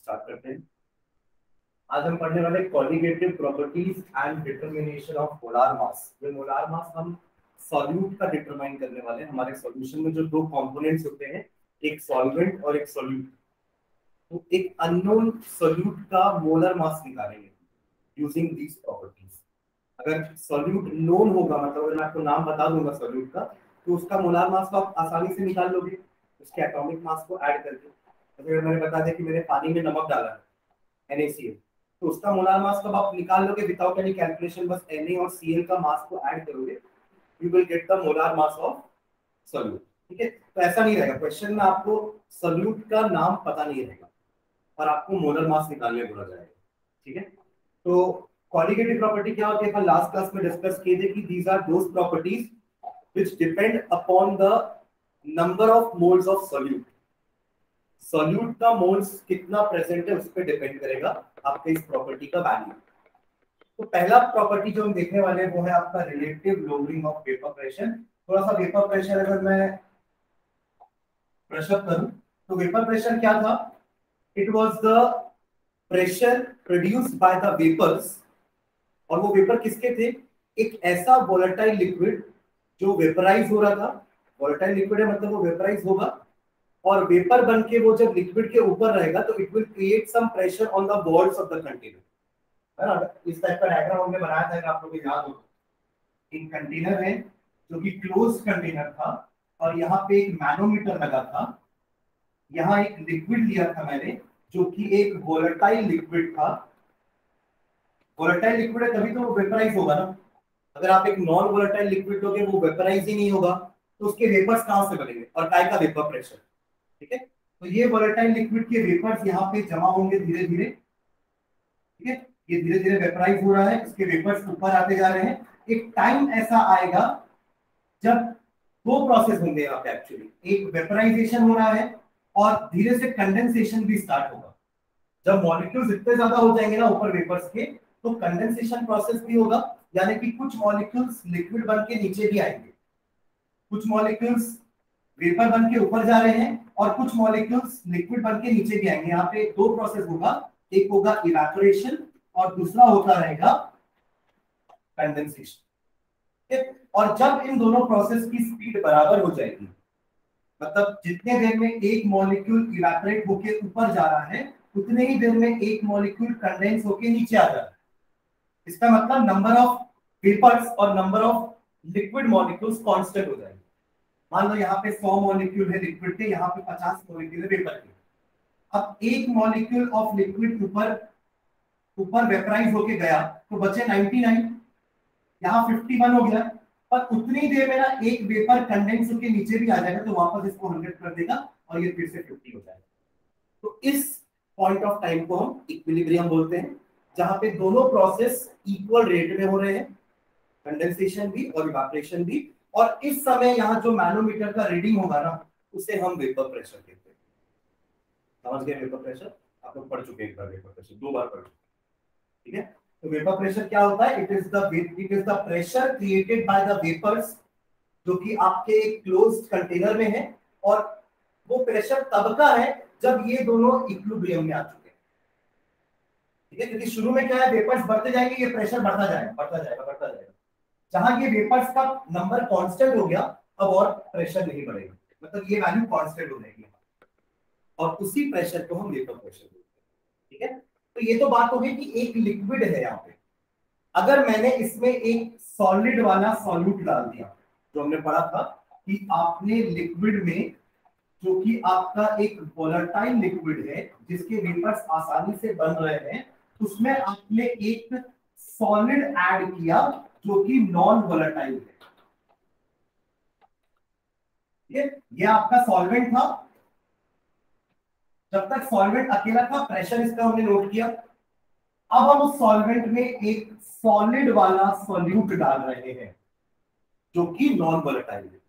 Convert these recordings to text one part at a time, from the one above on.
Start करते हैं। आज हम पढ़ने वाले colligative properties and determination of molar मास। ये मोलार मास हम सॉल्यूट का डिटरमाइन करने वाले हैं। हमारे सॉल्यूशन में जो दो कंपोनेंट्स होते हैं, एक सॉल्वेंट और एक सॉल्यूट, तो एक अननोन सॉल्यूट का मोलर मास निकालेंगे यूजिंग दीज प्रॉपर्टीज। अगर सॉल्यूट नोन होगा, मतलब अगर मैं आपको नाम बता दूंगा सॉल्यूट का, तो उसका मोलार मास को आप आसानी से निकाल लोगे उसके एटॉमिक मास को ऐड करके। अगर मैंने बता दिया कि मैंने पानी में नमक डाला है NaCl, तो उसका मोलार मास कब आप निकाल लोगे विदाउट एनी कैलकुलेशन, बस Na और Cl का मास को ऐड करोगे, you will get the molar mass of solute. ठीक है, तो ऐसा नहीं रहेगा क्वेश्चन में, आपको सॉल्यूट का नाम पता नहीं रहेगा और आपको मोलर मास निकालने बोला जाएगा। ठीक है, तो कॉलिगेटिव प्रॉपर्टी क्या होती है, अपन लास्ट क्लास में डिस्कस किए थे कि these are those properties which depend upon the number of moles of solute. Solute का मोल्स कितना प्रेजेंट है उस पर डिपेंड करेगा आपके इस प्रॉपर्टी का वैल्यू। तो पहला प्रॉपर्टी जो हम देखने वाले हैं वो है आपका relative lowering of vapour pressure. थोड़ा सा वेपर प्रेशर अगर मैं ब्रश अप करूं, तो वेपर प्रेशर क्या था? It was the pressure produced by the vapours. और वो वेपर किसके थे? एक ऐसा वोलेटाइल लिक्विड जो वेपराइज हो रहा था। वोलेटाइल लिक्विड है मतलब वो वेपराइज होगा, और वेपर बन के वो जब लिक्विड के ऊपर रहेगा तो it will create some pressure on the walls of the container. है ना? इस टाइप का डायग्राम हमने बनाया था, अगर आप लोगों को याद हो। एक कंटेनर है जो कि क्लोज कंटेनर था, और यहाँ पे एक मैनोमीटर लगा था। यहाँ एक लिक्विड लिया था मैंने जो कि एक वोलेटाइल लिक्विड था। वोलेटाइल लिक्विड है तभी तो वो वेपराइज होगा ना। अगर आप एक नॉन वोलेटाइल लिक्विड दोगे वो वेपराइज ही नहीं होगा, तो उसके वेपर्स कहां से बनेंगे? और काय का वेपर प्रेशर। ठीक है, तो ये वोलेटाइल लिक्विड के वेपर्स यहाँ पे जमा होंगे धीरे धीरे। ठीक है, ये धीरे धीरे वेपराइज हो रहा है, इसके वेपर्स ऊपर आते जा रहे हैं। एक टाइम ऐसा आएगा जब दो प्रोसेस होंगे यहाँ पे एक्चुअली, एक वेपराइजेशन हो रहा है और धीरे से कंडेंसेशन भी स्टार्ट होगा। जब मॉलिक्यूल्स इतने ज्यादा हो जाएंगे ना ऊपर वेपर्स के, तो कंडेंसेशन प्रोसेस भी होगा, यानी कि कुछ मॉलिक्यूल्स लिक्विड बन के नीचे भी आएंगे, कुछ मॉलिक्यूल्स वेपर बन के ऊपर जा रहे हैं और कुछ मॉलिक्यूल्स लिक्विड बन के नीचे भी आएंगे। यहाँ पे दो प्रोसेस होगा, एक होगा इवेपोरेशन और दूसरा होता रहेगा कंडेंसेशन। और जब इन दोनों प्रोसेस की स्पीड बराबर हो जाएगी, मतलब जितने देर में एक मॉलिक्यूल इवेपोरेट होके ऊपर जा रहा है उतने ही देर में एक मॉलिक्यूल कंडेंस होके नीचे आ जा रहा है। इसका मतलब नंबर ऑफ वेपर्स और number of liquid molecules constant हो जाएंगे। मान लो यहाँ पे 100 मॉलिक्यूल है लिक्विड के, यहाँ पे 50 मॉलिक्यूल है वेपर के। अब एक मॉलिक्यूल ऑफ लिक्विड ऊपर वेपराइज होके गया तो बचे 99, यहाँ 51 हो गया। पर उतनी देर में ना एक वेपर कंडेंस होके नीचे भी आ जाएगा, तो वापस इसको 100 कर देगा और ये फिर से 50 हो जाएगा। तो इस पॉइंट ऑफ टाइम को हम इक्विलिब्रियम बोलते हैं, जहां पे दोनों प्रोसेस इक्वल रेट में हो रहे हैं, कंडेंसेशन भी और इवेपोरेशन भी। और इस समय यहाँ जो मैनोमीटर का रीडिंग होगा ना, उसे हम वेपर प्रेशर कहते हैं। समझ गए? वेपर प्रेशर आप लोग पढ़ चुके हैं, एक बार वेपर प्रेशर 2 बार पढ़ चुके। ठीक है, तो वेपर प्रेशर क्या होता है? It is the pressure created by the vapours, जो कि आपके एक क्लोज्ड कंटेनर में है। और वो प्रेशर तब का है जब ये दोनों इक्विलिब्रियम में आ चुके हैं। ठीक है, क्योंकि शुरू में क्या है, वेपर्स बढ़ते जाएंगे, ये प्रेशर बढ़ता जाएगा बढ़ता जाएगा बढ़ता जाएगा। जहां ये वेपर्स का नंबर कांस्टेंट हो गया, अब और प्रेशर नहीं बढ़ेगा, मतलब ये वैल्यू कांस्टेंट हो जाएगी, और उसी प्रेशर को हम वेपर प्रेशर बोलते हैं। ठीक है, तो ये तो बात हो गई कि एक लिक्विड है यहाँ पे। अगर मैंने इसमें एक सॉलिड वाला सॉल्यूट डाल दिया, जो हमने पढ़ा था कि आपने लिक्विड में, जो कि आपका एक वोलेटाइल लिक्विड है जिसके वेपर्स आसानी से बन रहे हैं, उसमें आपने एक सॉलिड ऐड किया जो कि नॉन वोलेटाइल है। ये आपका सॉल्वेंट था। जब तक सॉल्वेंट अकेला था, प्रेशर इसका हमने नोट किया। अब हम उस सॉल्वेंट में एक सॉलिड वाला सॉल्यूट डाल रहे हैं जो कि नॉन वोलेटाइल है।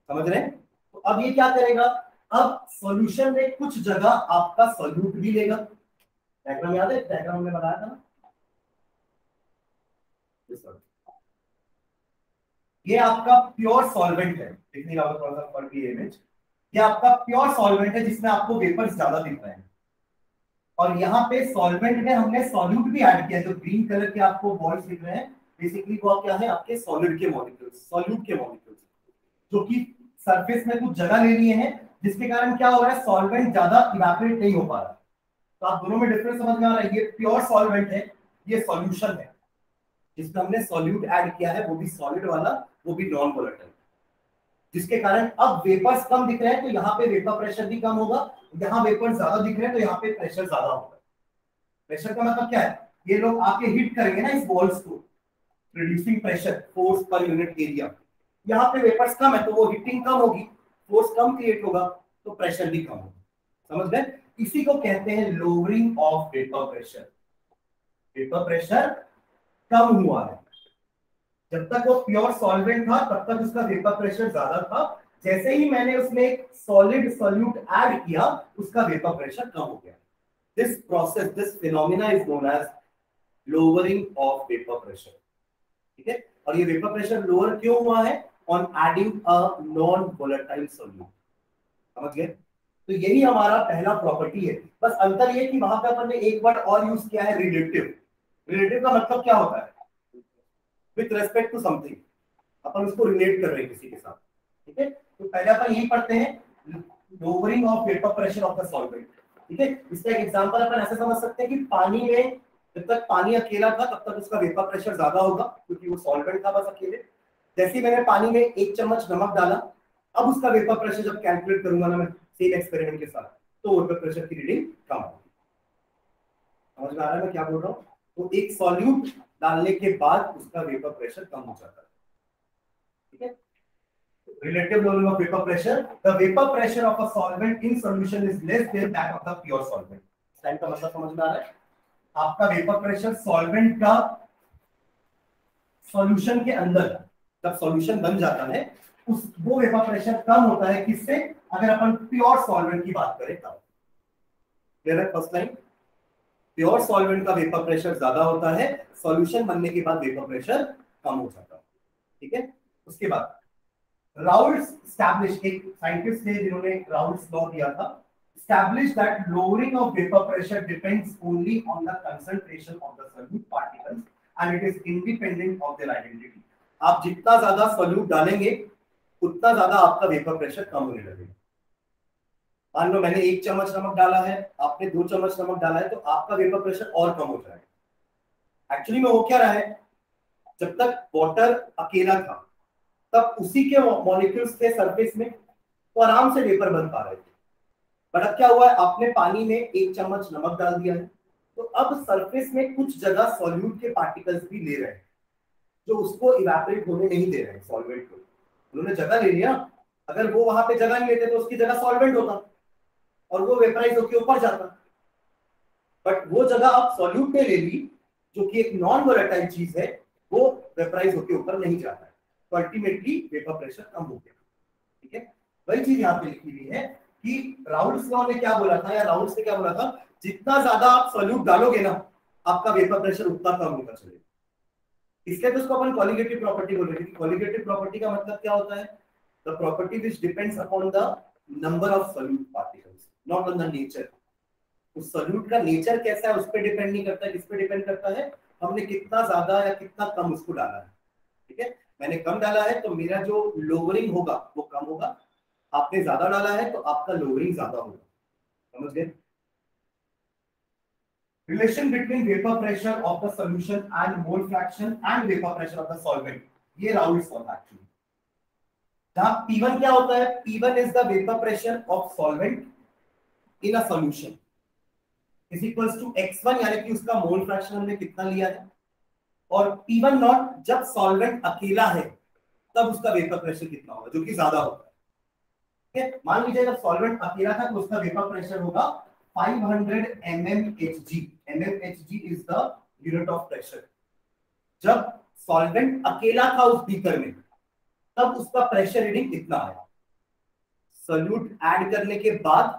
समझ रहे हैं? तो अब ये क्या करेगा, अब सॉल्यूशन में कुछ जगह आपका सॉल्यूट भी लेगा। डायग्राम याद है? डायग्राम हमने बनाया था ना, ये आपका प्योर सॉल्वेंट है। देखने का थोड़ा सा फर्क है इमेज। ये आपका प्योर सॉल्वेंट है जिसमें आपको वेपर्स ज्यादा दिख रहे हैं। और यहाँ पे सॉल्वेंट में हमने सॉल्यूट भी ऐड किया, जो ग्रीन कलर के आपको बॉल्स दिख रहे हैं बेसिकली वो क्या है, आपके सॉलिड के मॉलिक्यूल्स, सॉल्यूट के मॉलिक्यूल्स, जो कि सरफेस में कुछ जगह ले लिए हैं, जिसके कारण क्या हो रहा है, सॉल्वेंट ज्यादा इवेपोरेट नहीं हो पा रहा। तो आप दोनों में डिफरेंस समझ में आ रहा है, ये प्योर सॉल्वेंट है, ये सॉल्यूशन है जिसमें हमने सॉल्यूट ऐड किया है, वो भी सॉलिड वाला, वो भी नॉन वोलेटाइल, जिसके कारण अब वेपर्स कम दिख रहे हैं तो यहाँ पे वेपर प्रेशर भी कम होगा, यहाँ वेपर ज्यादा दिख रहे हैं तो यहाँ पे प्रेशर ज्यादा होगा। प्रेशर का मतलब क्या है, ये लोग आके हिट करेंगे ना इस वॉल्स को, reducing pressure, force per unit area. यहाँ पे वेपर्स कम है तो वो हिटिंग कम होगी, फोर्स कम क्रिएट होगा तो प्रेशर भी कम होगा। समझ गए? इसी को कहते हैं lowering of vapour pressure. Vapour pressure कम हुआ है, जब तक वो प्योर सॉल्वेंट था तब तक उसका वेपर प्रेशर ज्यादा था, जैसे ही मैंने उसमें एक सॉलिड सॉल्यूट ऐड किया उसका वेपर प्रेशर कम हो गया। This process, this phenomena is known as lowering of vapour pressure. ठीक है, और ये वेपर प्रेशर लोअर क्यों हुआ है, on adding a non volatile solute. समझ गए? तो यही हमारा पहला प्रॉपर्टी है। बस अंतर ये कि वहां पे अपन ने एक वर्ड और यूज किया है, रिलेटिव। रिलेटिव का मतलब क्या होता है, विथ रेस्पेक्ट टू समथिंग, अपन उसको रिलेट कर रहे हैं किसी के साथ। ठीक है, तो पहले अपन यही पढ़ते हैं, lowering of vapour pressure of the solvent. ठीक है, इसका एक एग्जांपल अपन ऐसे समझ सकते हैं कि पानी में जब तक पानी अकेला था तब तक उसका वेपर प्रेशर ज्यादा होगा क्योंकि वो सॉल्वेंट था बस अकेले। जैसे ही मैंने पानी में 1 चम्मच नमक डाला, अब उसका वेपर प्रेशर जब कैलकुलेट करूंगा ना मैं सेम एक्सपेरिमेंट के साथ, तो वेपर प्रेशर की रीडिंग कम होगी। समझ में आ रहा है मैं क्या बोल रहा हूँ? तो एक सॉल्यूट डालने के बाद उसका वेपर प्रेशर कम हो जाता है। ठीक है, relative lowering of vapor pressure, the vapor pressure of a solvent in solution is less than that of the pure solvent। Time का मतलब समझ में आ रहा है? आपका वेपर प्रेशर सॉल्वेंट का सॉल्यूशन के अंदर जब सॉल्यूशन बन जाता है उस वो वेपर प्रेशर कम होता है, किससे, अगर अपन प्योर सॉल्वेंट की बात करें तब। क्लियर है? फर्स्ट लाइन, प्योर सॉल्वेंट का वेपर प्रेशर ज्यादा होता है, सॉल्यूशन बनने के बाद वेपर प्रेशर कम हो जाता है। ठीक है, उसके बाद राउल्स स्टैब्लिश, एक साइंटिस्ट थे जिन्होंने राउल्स लॉ दिया था, established that lowering of vapor pressure depends only on the concentration of the solute particles and it is independent of their identity। आप जितना ज्यादा solute डालेंगे उतना ज्यादा आपका वेपर प्रेशर कम होने लगेगा। मान लो मैंने 1 चम्मच नमक डाला है, आपने 2 चम्मच नमक डाला है, तो आपका वेपर प्रेशर और कम हो जाएगा। एक्चुअली में हो क्या रहा है, जब तक वाटर अकेला था तब उसी के मॉलिक्यूल्स के सरफेस में तो आराम से वेपर बन पा रहे थे। बट अब क्या हुआ है, आपने पानी में 1 चम्मच नमक डाल दिया है, तो अब सरफेस में कुछ जगह सॉल्यूट के पार्टिकल्स भी ले रहे हैं जो उसको इवेपोरेट होने नहीं दे रहे हैं। सॉल्वेंट को उन्होंने जगह ले लिया, अगर वो वहां पे जगह नहीं लेते तो उसकी जगह सॉल्वेंट होता और वो वेपराइज होकर ऊपर जाता। बट वो जगह आप सॉल्यूट ने ले ली जो कि एक नॉन वोलेटाइल चीज है, वो वेपराइज होकर ऊपर नहीं जाता है, तो अल्टीमेटली वेपर प्रेशर कम हो गया। ठीक है, वही चीज यहाँ पे लिखी हुई है कि राउल्स लॉ ने क्या बोला था, या राउल्स ने क्या बोला था, जितना ज्यादा आप सॉल्यूट डालोगे ना आपका वेपर प्रेशर उतना कम होता चलेगा। इसलिए तो उसको अपन कॉलिगेटिव प्रॉपर्टी बोल रहे हैं। कॉलिगेटिव प्रॉपर्टी का मतलब क्या होता है, the property which depends upon the number of solute particles, not on the nature. उस सॉल्यूट का नेचर कैसा है उस पर डिपेंड नहीं करता है, किस पे डिपेंड करता है, हमने कितना ज्यादा या कितना कम उसको डाला है। ठीक है, मैंने कम डाला है तो मेरा जो लोअरिंग होगा वो कम होगा, आपने ज्यादा डाला है तो आपका लोअरिंग ज्यादा होगा। समझ गए? Relation between vapour pressure of the solution and mole fraction and vapour pressure of the solvent, ये राउल्स लॉ है एक्चुअली। जहां P1 क्या होता है, P1 is the vapour pressure of solvent in a solution is equals to x1, यानी कि उसका mole fraction हमने कितना लिया है, और P1 नॉट जब सॉल्वेंट अकेला है तब उसका वेपर प्रेशर कितना होगा, जो कि ज्यादा होगा। मान लीजिए जब सॉल्वेंट अकेला था तो उसका वेपर प्रेशर होगा 500 mmHg। mmHg is the unit of pressure. जब सॉल्वेंट अकेला था उस बीकर में तब उसका प्रेशर रीडिंग इतना आया। सॉल्यूट ऐड करने के बाद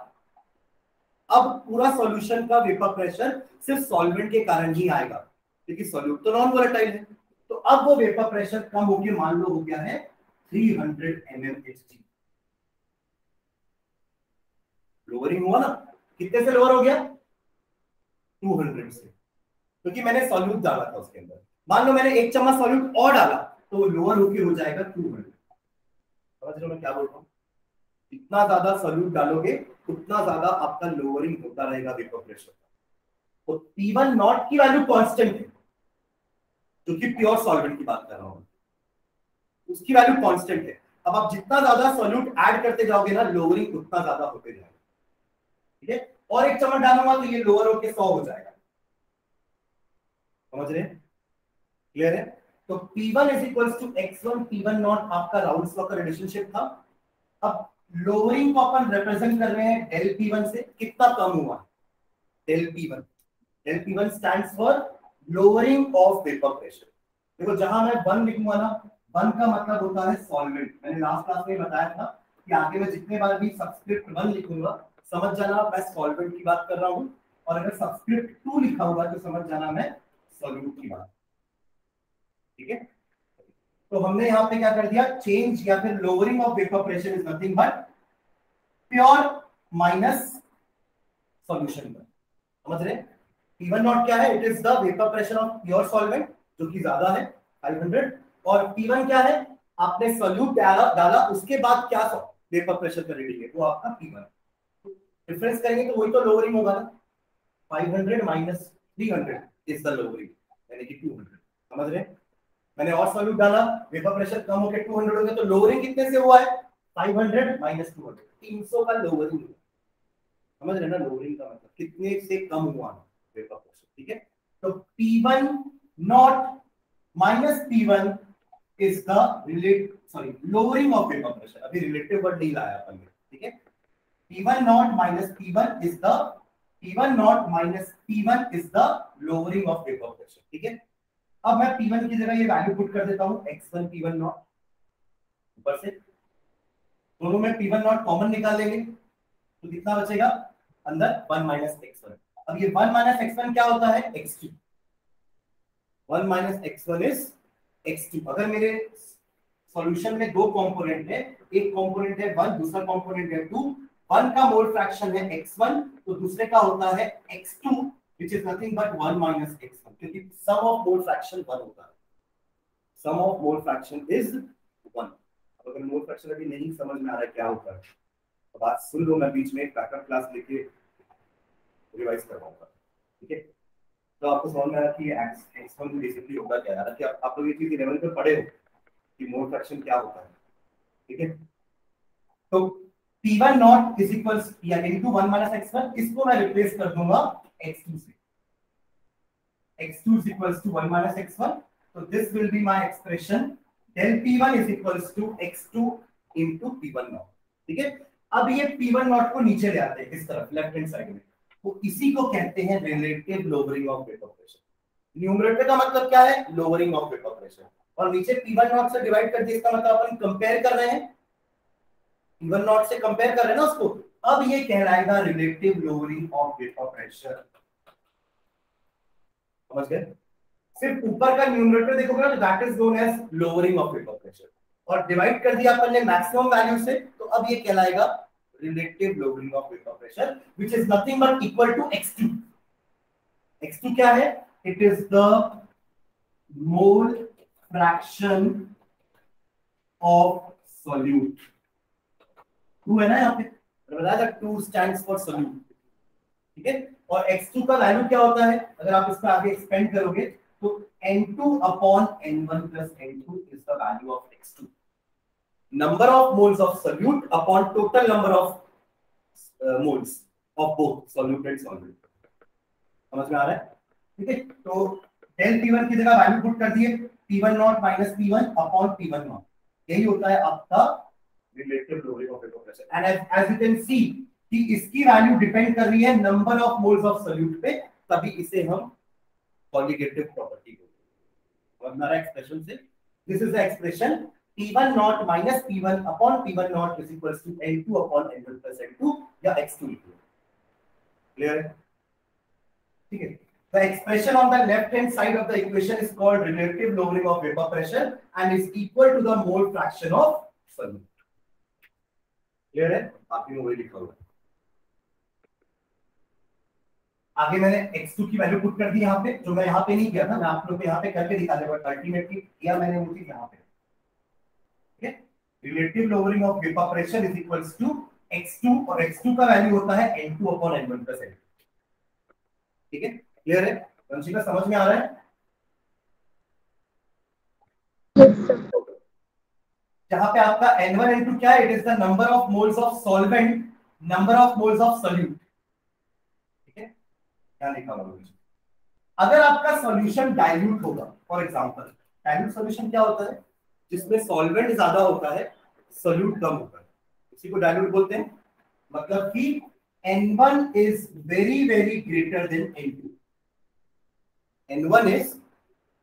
अब पूरा सॉल्यूशन का वेपर प्रेशर सिर्फ सॉल्वेंट के कारण ही आएगा क्योंकि सॉल्यूट तो नॉन वोलेटाइल है। तो अब वो वेपर प्रेशर कम हो गया, मान लो हो गया है 300 mmHg। लोअरिंग हुआ ना, कितने से लोअर हो गया, 200 से, क्योंकि मैंने सॉल्यूट डाला था उसके अंदर। मान लो मैंने 1 चम्मच सॉल्यूट और डाला तो लोअर होके हो जाएगा 200। समझ रहे हो मैं क्या बोल रहा हूँ? जितना ज्यादा सॉल्यूट डालोगे उतना ज्यादा आपका लोअरिंग होता रहेगा वेपर प्रेशर। तो P1 नॉट की वैल्यू कांस्टेंट है, जो कि प्योर सॉल्वेंट की बात कर रहा हूं, उसकी वैल्यू कांस्टेंट है। अब आप जितना ज्यादा सॉल्यूट ऐड करते जाओगे ना, लोअरिंग उतना ज्यादा होते जाएगा। ठीक है, और 1 चम्मच डालूंगा तो ये लोअर होके 100 हो जाएगा। समझ रहे हैं? क्लियर है? तो P1 is equals to x1 P1 naught आपका राउल्स लॉ का रिलेशनशिप था। अब लोअरिंग को अपन रिप्रेजेंट कर रहे हैं डेल P1 से, कितना कम हुआ del P1। Del P1 stands for lowering of vapour pressure. देखो जहां मैं 1 लिखूंगा ना, 1 का मतलब होता है सॉल्वेंट। मैंने लास्ट क्लास में बताया था कि आगे मैं जितने बार भी सबस्क्रिप्ट 1 लिखूंगा समझ जाना मैं सॉल्वेंट की बात कर रहा हूं, और अगर सबस्क्रिप्ट 2 लिखा हुआ तो समझ जाना मैं सॉल्यूट की बात। ठीक है, तो हमने यहां पे क्या कर दिया, चेंज या फिर lowering of vapour pressure is nothing but pure minus solution का। समझ रहे? P1 नॉट क्या है? It is the vapour pressure of pure solvent, जो कि ज्यादा है 500, और P1 क्या है? आपने सॉल्यूट डाला उसके बाद क्या वेपर प्रेशर का रीडिंग है, वो आपका P1। डिफरेंस करेंगे तो वही तो लोअरिंग होगा ना, 500 माइनस 300 इज द लोअरिंग, यानी कि 200। समझ रहे? मैंने और सॉल्यूट डाला, वेपर प्रेशर कम होकर 200 हो गया, तो लोअरिंग कितने से हुआ है? 500 माइनस 200, 300 का लोअरिंग। समझ रहे ना? लोअरिंग का मतलब कितने से कम हुआ वेपर प्रेशर। ठीक है, तो P1 naught minus P1 is the lowering of vapour pressure. अभी रिलेटिव वर्ड नहीं लाया अपन ने। ठीक है, P1 naught minus P1 is the P1 naught minus P1 is the lowering of vapour pressure. ठीक है, अब मैं P1 की जगह ये वैल्यू पुट कर देता हूं, x1 P1 नॉट। ऊपर से दोनों में P1 नॉट कॉमन निकाल लेंगे तो कितना बचेगा अंदर? 1 माइनस x1। अब ये 1 माइनस x1 क्या होता है? x2। 1 minus x1 is x2। अगर मेरे सॉल्यूशन में दो कंपोनेंट है, एक कंपोनेंट है 1, दूसरा कंपोनेंट है 2, 1 का मोल फ्रैक्शन है x1 तो दूसरे का होता है x2, which is nothing but 1 minus x1, क्योंकि sum of mole fraction 1 होता है। sum of mole fraction is 1। अगर मोल फ्रैक्शन अभी नहीं समझ में आ रहा है क्या होता है तो बात सुन लो, मैं बीच में एक बैकअप क्लास लेके रिवाइज करवाऊंगा। ठीक है, तो आपको समझ में आया कि x1 बेसिकली होगा क्या है, कि आप लोग ये चीज 11 पे पढ़े हो कि मोल फ्रैक्शन क्या होता है। ठीक है, तो P1 नॉट इज इक्वल्स या इनटू 1 माइनस x1, इसको मैं रिप्लेस कर दूंगा x2 से। x2 is equals to 1 minus x1, so this will be my expression del P1 is equals to x2 into P1 not. ठीक है, अब ये P1 नॉट को नीचे ले आते हैं इस तरफ लेफ्ट हैंड साइड में, तो इसी को कहते हैं relative lowering of vapour pressure. Numerator का मतलब क्या है? लोअरिंग ऑफ वेपर प्रेशर, और नीचे P1 नॉट से डिवाइड कर दिया, इसका मतलब अपन कंपेयर कर रहे हैं, P1 नॉट से कंपेयर कर रहे हैं ना उसको। अब ये कहलाएगा relative lowering of vapour pressure. समझ गए? सिर्फ ऊपर का न्यूमरेटर देखोगे ना तो that is known as lowering of vapour pressure, और डिवाइड कर दिया अपन ने मैक्सिमम वैल्यू से, तो अब ये कहलाएगा relative lowering of vapour pressure, which is nothing but equal to x2। x2 क्या है? It is the mole fraction of solute. 2 है ना यहाँ पे, बताया था 2 स्टैंड्स फॉर सॉल्यूट। ठीक है, और x2 का वैल्यू क्या होता है? अगर आप इसका आगे एक्सपेंड करोगे तो n2 upon n1 plus n2 is the value of x2, number of moles of solute upon total number of moles of both solute and solvent। समझ में आ रहा है? ठीक है, तो del P1 की जगह वैल्यू पुट कर दिए, P1 naught minus P1 upon P1 not, यही होता है आपका relative lowering of vapour pressure. And as you can see कि इसकी वैल्यू डिपेंड कर रही है number of moles of solute पे, तभी इसे हम कॉलिगेटिव प्रॉपर्टी बोलते हैं। और हमारा एक्सप्रेशन से this is the expression P1 naught minus P1 upon P1 naught is equals to N2 upon N1 plus N2 या x2 लिखो। क्लियर है? ठीक है, the expression on the left hand side of the equation is called relative lowering of vapor pressure and is equal to the mole fraction of solute। Clear है? आपने वही लिखा हुआ है। आगे मैंने x2 की वैल्यू पुट कर दी यहाँ पे, जो मैं यहाँ पे नहीं किया था, मैं आप लोग को यहाँ पे करके दिखा दूंगा, अल्टीमेटली किया मैंने वो चीज यहाँ पे। ठीक है, relative lowering of vapour pressure is equals to x2, और x2 का वैल्यू होता है n2 upon n1 plus n2। ठीक है, क्लियर है वंशिका, समझ में आ रहा है? जहां पे आपका n1 n2 क्या है, it is the number of moles of solvent, number of moles of solute. ठीक है, क्या लिखा हुआ है? अगर आपका सॉल्यूशन डाइल्यूट होगा, फॉर एग्जांपल डाइल्यूट सॉल्यूशन क्या होता है, जिसमें सॉल्वेंट ज्यादा होता है सोल्यूट कम होता है, इसी को डाइल्यूट बोलते हैं। मतलब कि n1 is very very greater than n2, n1 is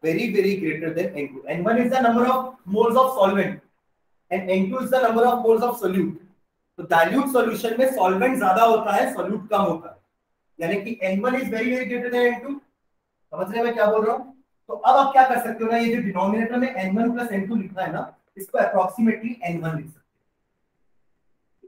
very very greater than n2, n1 is the number of moles of solvent and n2 is the number of moles of solute। तो dilute solution में solvent ज्यादा होता है, solute कम होता है, यानी कि n1 is very very greater than n2। समझ रहे हैं मैं क्या बोल रहा हूं? तो अब आप क्या कर सकते हो ना, ये जो डिनोमिनेटर में n1 प्लस n2 लिखा है ना, इसको अप्रोक्सीमेटली n1 लिख सकते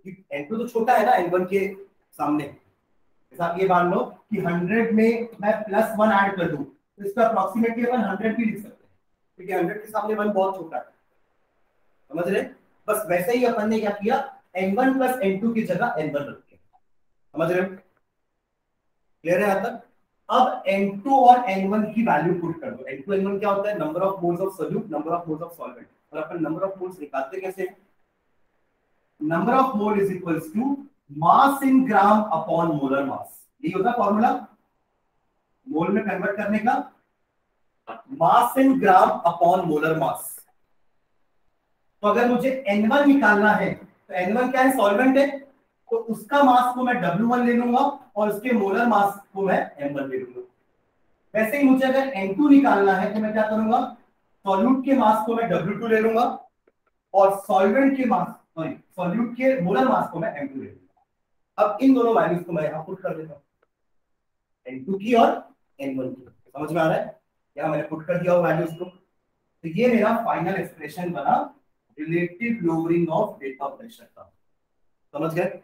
हैं। n2 तो छोटा है ना n1 के सामने। जैसा आप ये मान लो कि 100 में मैं +1 ऐड कर दूं, तो इसका अप्रोक्सीमेटली अपन 100 भी लिख सकते हैं, क्योंकि 100 के सामने 1 बहुत छोटा है। समझ रहे? बस वैसे ही अपन ने क्या किया, n1 प्लस n2 की जगह n1 रख दिया। समझ रहे हो? क्लियर है यहां तक? अब n2 और n1 की वैल्यू पुट कर दो। n2 n1 क्या होता है, number of moles of solute, number of moles of solvent. और अपन नंबर ऑफ मोल्स निकालते कैसे? Number of mole is equals to mass in gram upon molar mass. ये होता है फॉर्मूला मोल में कन्वर्ट करने का, मास इन ग्राम अपॉन मोलर मास। तो अगर मुझे n1 निकालना है, तो n1 क्या है, सॉल्वेंट है, तो उसका मास को मैं W1 ले लूंगा और उसके मोलर मास को मैं M1 ले लूंगा। वैसे ही मुझे अगर n2 निकालना है, तो मैं क्या करूंगा, सॉल्यूट के मास को मैं W2 ले लूंगा और सॉल्वेंट के मास, सॉरी सॉल्यूट के मोलर मास को मैं M2 ले लूंगा। अब इन दोनों वैल्यूज को मैं यहां पुट कर देता हूं, n2 की और n1 की। समझ में आ रहा है? यहां मैंने पुट कर दिया वैल्यूज को। तो ये मेरा फाइनल एक्सप्रेशन बना relative lowering of vapour pressure का। समझ गए?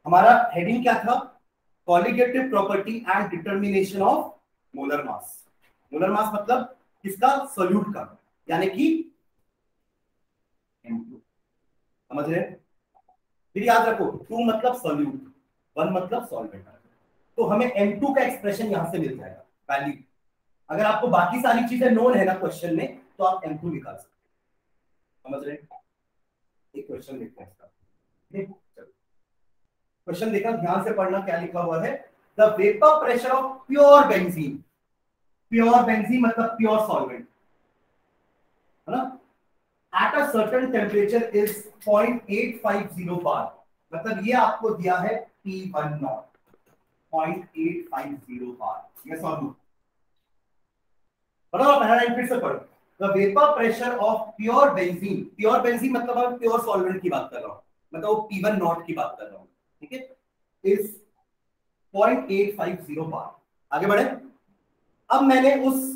हमारा हेडिंग क्या था, colligative property and determination of molar mass. Molar mass मतलब किसका, सोल्यूट का, यानी कि M2। समझ रहे? फिर याद रखो 2 मतलब सोल्यूट, 1 मतलब सॉल्वेंट। तो हमें M2 का एक्सप्रेशन यहां से मिल जाएगा वैल्यू। अगर आपको बाकी सारी चीजें नोन है ना क्वेश्चन में, तो आप M2 निकाल सकते हैं। समझ रहे? एक क्वेश्चन देखते हैं इसका। क्वेश्चन देखना, ध्यान से पढ़ना क्या लिखा हुआ है। The vapour pressure of pure benzene, pure benzene मतलब प्योर सॉल्वेंट, है ना, at a certain temperature is 0.850 बार। मतलब ये आपको दिया है P1 नॉट 0.850 बार। यस और नो? पढ़ो, पहला लाइन फिर से पढ़ो। The vapour pressure of pure benzene, pure benzene मतलब मैं प्योर सॉल्वेंट की बात कर रहा हूं, मतलब वो P1 नॉट की बात कर रहा हूं। ठीक है, इज 0.850 बार। आगे बढ़े। अब मैंने उस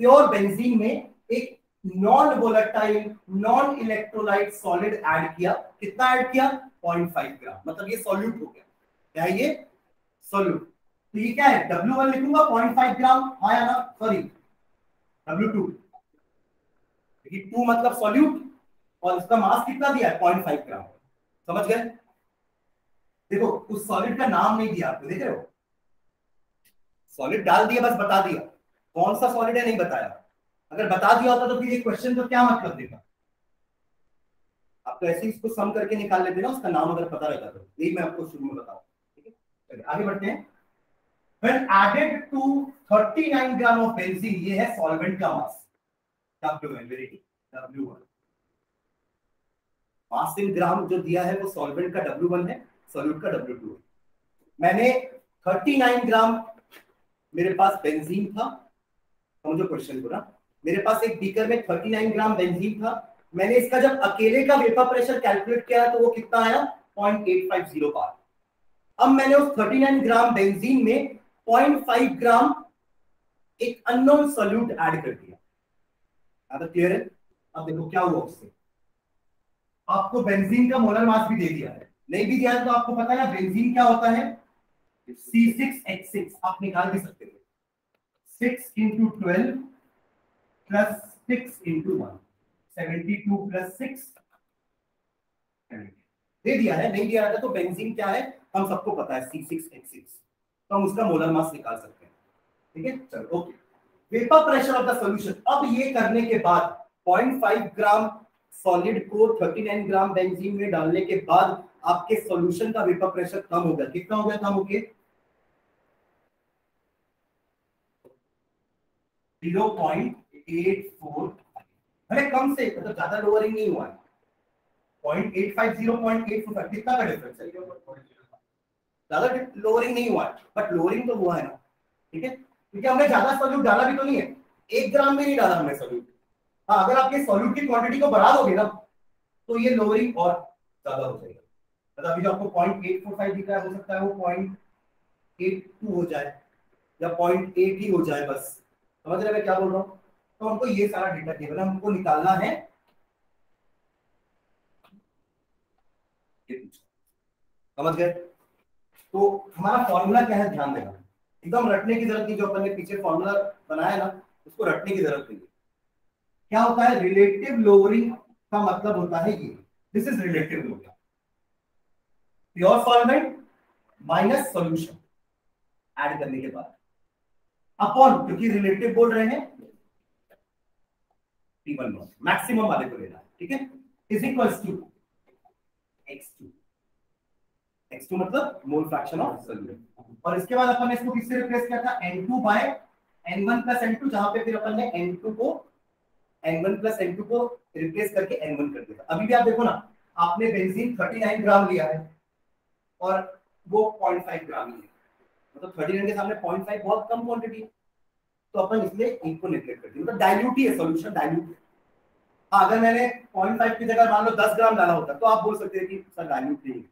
प्योर बेंजीन में एक non volatile non electrolyte solid add किया। कितना ऐड किया, 0.5 ग्राम। मतलब ये सॉल्यूट हो गया। क्या है ये, सॉल्यूट। तो ये क्या है, W1 लिखूंगा 0.5 ग्राम, हाँ या ना, सॉरी W2, 2 मतलब सॉल्यूट और इसका मास कितना दिया है, 0.5 ग्राम। समझ गए? देखो उस सॉलिड का नाम नहीं दिया आपको, देख रहे हो, सॉलिड डाल दिया, बस बता दिया कौन सा सॉलिड है, नहीं बताया। अगर बता दिया होता तो फिर ये क्वेश्चन तो क्या मतलब देगा, आप तो ऐसे ही इसको सम करके निकाल लेते ना, उसका नाम अगर पता रहता तो। यही मैं आपको शुरू में बताऊं। ठीक है, चलिए आगे बढ़ते हैं। When added to 39 gram of benzene, ये है सॉल्वेंट का मास W1, very good, W1। Mass in ग्राम जो दिया है वो सॉल्वेंट का W1 है, सॉल्यूट का W2 है। मैंने 39 ग्राम मेरे पास बेंजीन था, समझो क्वेश्चन को ना, मेरे पास एक बीकर में 39 ग्राम बेंजीन था। मैंने इसका जब अकेले का वेपर प्रेशर कैलकुलेट किया तो वो कितना आया, 0.850 बार। अब मैंने उस 39 ग्राम बेंजीन में 0.5 ग्राम एक अननोन सॉल्यूट ऐड कर दिया। क्लियर है? अब देखो क्या हुआ उससे, आपको बेंजीन का मोलर मास भी दे दिया है, नहीं भी दिया है तो आपको पता है ना बेंजीन क्या होता है, C6H6 आप निकाल भी सकते थे, 6 × 12 + 6 × 1 72 + 6 दे दिया है। नहीं दिया था तो बेंजीन क्या है हम सबको पता है C6H6, तो हम उसका मोलर मास निकाल सकते हैं। ठीक है, चलो okay. Vapour pressure of the solution, अब ये करने के बाद 0.5 ग्राम सॉलिड को 39 ग्राम बेंजीन में डालने के बाद आपके सॉल्यूशन का वेपर प्रेशर कम हो गया। कितना हो गया कम हो गया? 0.84। अरे कम से मतलब ज्यादा लोअरिंग नहीं हुआ है, 0.85 0.85 कितना का डिफरेंस है? ज्यादा लोअरिंग नहीं हुआ है, बट लोअरिंग तो हुआ है ना। ठीक है, क्योंकि हमने ज्यादा सॉल्यूट डाला भी तो नहीं है, 1 ग्राम भी नहीं डाला हमने सॉल्यूट। हाँ, अगर आप ये सॉल्यूट की क्वांटिटी को बढ़ा दोगे ना तो ये लोअरिंग और ज्यादा हो जाएगा। मतलब अभी जो आपको 0.845 दिख रहा है, हो सकता है वो 0.82 हो जाए या 0.8 ही हो जाए, बस। समझ रहे मैं क्या बोल रहा हूँ? तो हमको ये सारा डेटा टेबल हमको निकालना है। समझ गए? तो हमारा फॉर्मूला क्या है, ध्यान देना, एकदम रटने की जरूरत नहीं। जो अपन ने पीछे फॉर्मूला बनाया ना उसको रटने की जरूरत नहीं है। क्या होता है रिलेटिव लोअरिंग का मतलब होता है ये, this is relative lowering, pure solvent minus solution add करने के बाद अपॉन, क्योंकि रिलेटिव बोल रहे हैं T1 मैक्सिमम वाले को लेना है। ठीक है, is equals to x2, x2 मतलब मोल फ्रैक्शन ऑफ सॉल्यूट। और इसके बाद अपन ने इसको किससे रिप्लेस किया था? N2 बाय N1 + N2, जहां पे फिर अपन ने N2 को N1 + N2 को रिप्लेस करके N1 कर दिया। अभी भी आप देखो ना, आपने बेंजीन 39 ग्राम लिया है और वो 0.5 ग्राम ही है, मतलब 39 के सामने 0.5 बहुत कम क्वांटिटी है, तो अपन इसलिए इनको नेगलेक्ट कर दिया, मतलब डाइल्यूट ही है, सॉल्यूशन डाइल्यूट। अगर मैंने 0.5 की जगह मान लो 10 ग्राम डाला होता तो आप बोल सकते हैं कि सर डाइल्यूट नहीं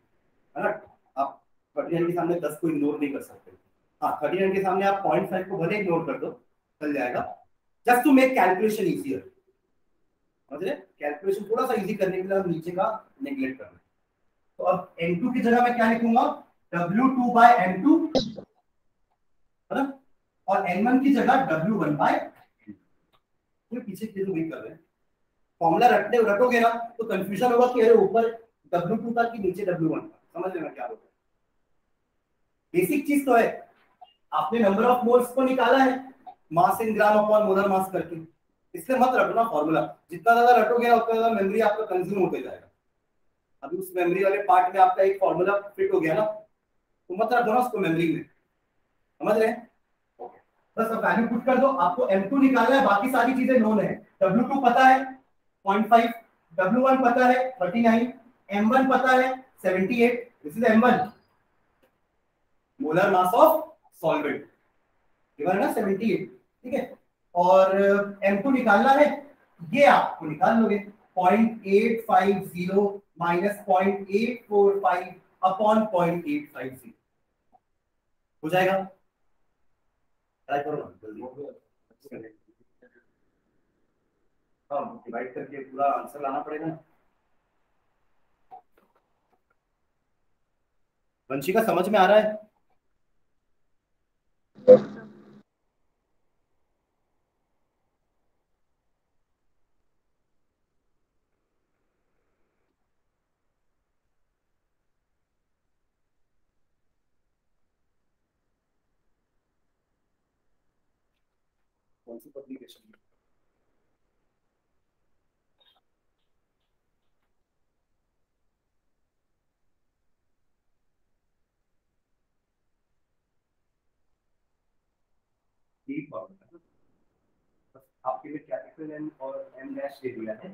है ना। आप 39 के सामने 10 को इग्नोर नहीं कर सकते। हाँ, 39 के सामने आप 0.5 को भले इग्नोर कर दो, चल जाएगा, just to make calculation easier. समझ रहे? कैलकुलेशन थोड़ा सा इजी करने के लिए हम नीचे का नेगलेक्ट कर रहे हैं। तो अब N2 की जगह मैं क्या लिखूंगा? W2 बाय M2, है ना, और N1 की जगह W1 बाय, पीछे के वही कर रहे हैं। फॉर्मूला रटोगे ना तो कंफ्यूजन होगा कि अरे ऊपर W2 था कि नीचे W1 था। समझ लेना क्या होगा, बेसिक चीज तो है। आपने नंबर ऑफ मोल्स को निकाला है मास इन ग्राम अपॉन मोलर मास करके, इसलिए मत रटना फॉर्मूला। जितना ज्यादा रटोगे ना उतना ज्यादा मेमोरी आपका कंज्यूम होते जाएगा। अभी उस मेमोरी वाले पार्ट में आपका एक फॉर्मूला फिट हो गया ना, तो मत रखो ना उसको मेमोरी में। समझ रहे हैं? बस अब वैल्यू पुट कर दो, आपको M2 निकालना है, बाकी सारी चीजें नोन है। W2 पता है 0.5, W1 पता है 39, M1 पता है 78, this is M1 molar mass of solvent, given है ना 78। ठीक है, और M2 निकालना है, ये आपको निकाल लोगे 0.850 माइनस 0.845 अपॉन 0.850 हो जाएगा। ट्राई करो ना जल्दी, हाँ डिवाइड करके पूरा आंसर लाना पड़ेगा ना। वंशिका समझ में आ रहा है? कौन सी पब्लिकेशन? आपके लिए कैपिटल एम और एम डैश दे दिया है,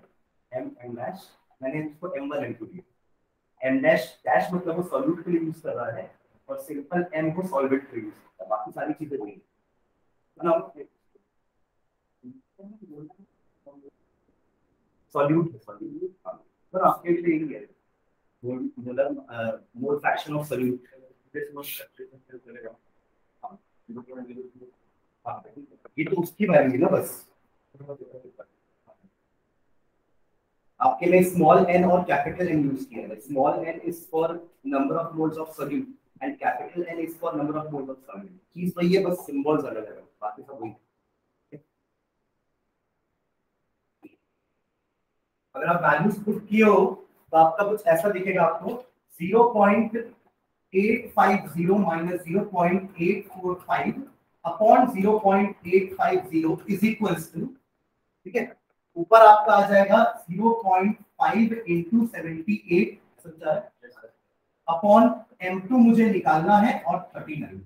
एम डैश, मैंने इसको M1 M2 दिया। एम डैश डैश मतलब वो सॉल्यूट के लिए यूज कर रहा है और सिंपल एम को सॉल्वेंट के लिए यूज करता है, बाकी सारी चीजें वही है ना। सॉल्यूट है, सॉल्यूट सर आपके लिए यही है, मतलब मोल फ्रैक्शन ऑफ सॉल्यूट। ये तो उसकी वैल्यू ना, बस आपके लिए स्मॉल n और कैपिटल N यूज किया है। Small n is for number of moles of solute and capital capital N is for number of moles of solvent. चीज वही है, बस सिंबल्स अलग अलग, बाकी सब वही। अगर आप वैल्यूज पुट किए हो तो आपका कुछ ऐसा दिखेगा आपको 0.850 minus 0.845 upon 0.850 is equals to, ठीक है, ऊपर आपका आ जाएगा 0.5 इंटू 78 अपॉन M2 मुझे निकालना है और 39,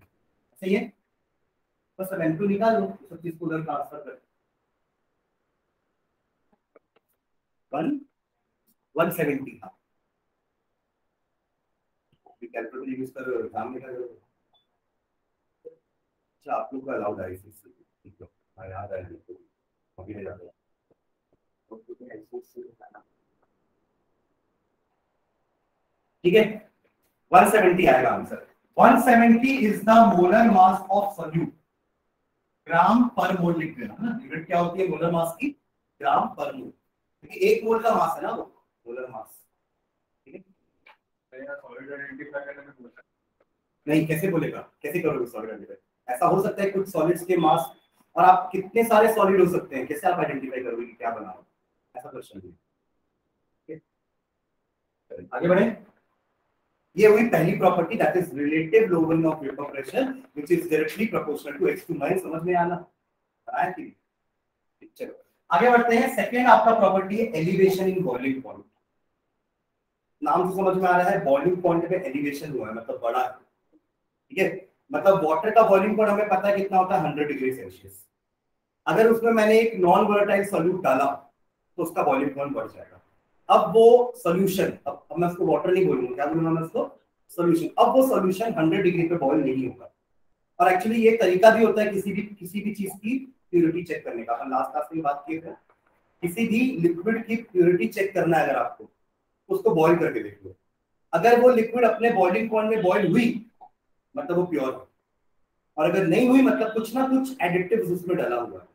सही है। बस अब M2 निकाल लो, सब चीज को उधर ट्रांसफर कर 170 था, कैलकुलेटर यूज कर रहे हो, एग्जाम में कर रहे हो। अच्छा आप लोग का अलाउड है इसी से, ठीक है, हाँ याद है तो अभी नहीं जाता। ठीक है, 170 आएगा answer. 170 is the molar mass of solute, gram पर मोल लिख देना ना, यूनिट क्या होती है मोलर मास की, ग्राम पर मोल, क्योंकि एक मोल का मास है ना वो मोलर मास, ठीक है। नहीं कैसे बोलेगा, कैसे करोगे सॉलिड आइडेंटिफाई, ऐसा हो सकता है कुछ सॉलिड्स के मास, और आप कितने सारे सॉलिड हो सकते हैं, कैसे आप आइडेंटिफाई करोगे कि क्या बना हो, ऐसा क्वेश्चन है। आगे बढ़े, ये हुई पहली property, that is relative lowering of vapour pressure which is directly proportional to x2 minus, समझ में आना आया कि चलो आगे बढ़ते हैं। सेकंड आपका प्रॉपर्टी है एलिवेशन इन बॉइलिंग पॉइंट। नाम से समझ में आ रहा है बॉइलिंग पॉइंट पे एलिवेशन हुआ है, मतलब बड़ा है, ठीक है। मतलब वाटर का बॉइलिंग पॉइंट हमें पता है कितना होता है 100 डिग्री सेल्सियस। अगर उसमें मैंने एक नॉन वोलेटाइल सॉल्यूट डाला तो उसका बॉइलिंग पॉइंट बढ़ जाएगा। अब वो सॉल्यूशन, अब मैं उसको वाटर नहीं बोलूंगा, क्या बोलूंगा मैं उसको सॉल्यूशन। अब वो सॉल्यूशन 100 डिग्री पे बॉईल नहीं होगा। और एक्चुअली ये तरीका भी होता है किसी भी चीज की प्योरिटी चेक करने का। अपन लास्ट क्लास में बात किए थे, किसी भी लिक्विड की प्योरिटी चेक करना है अगर आपको, उसको बॉईल करके देख लो। अगर वो लिक्विड अपने बॉइलिंग पॉइंट में बॉईल हुई मतलब वो प्योर है, और अगर नहीं हुई मतलब कुछ ना कुछ एडिटिव्स उसमें डाला हुआ है।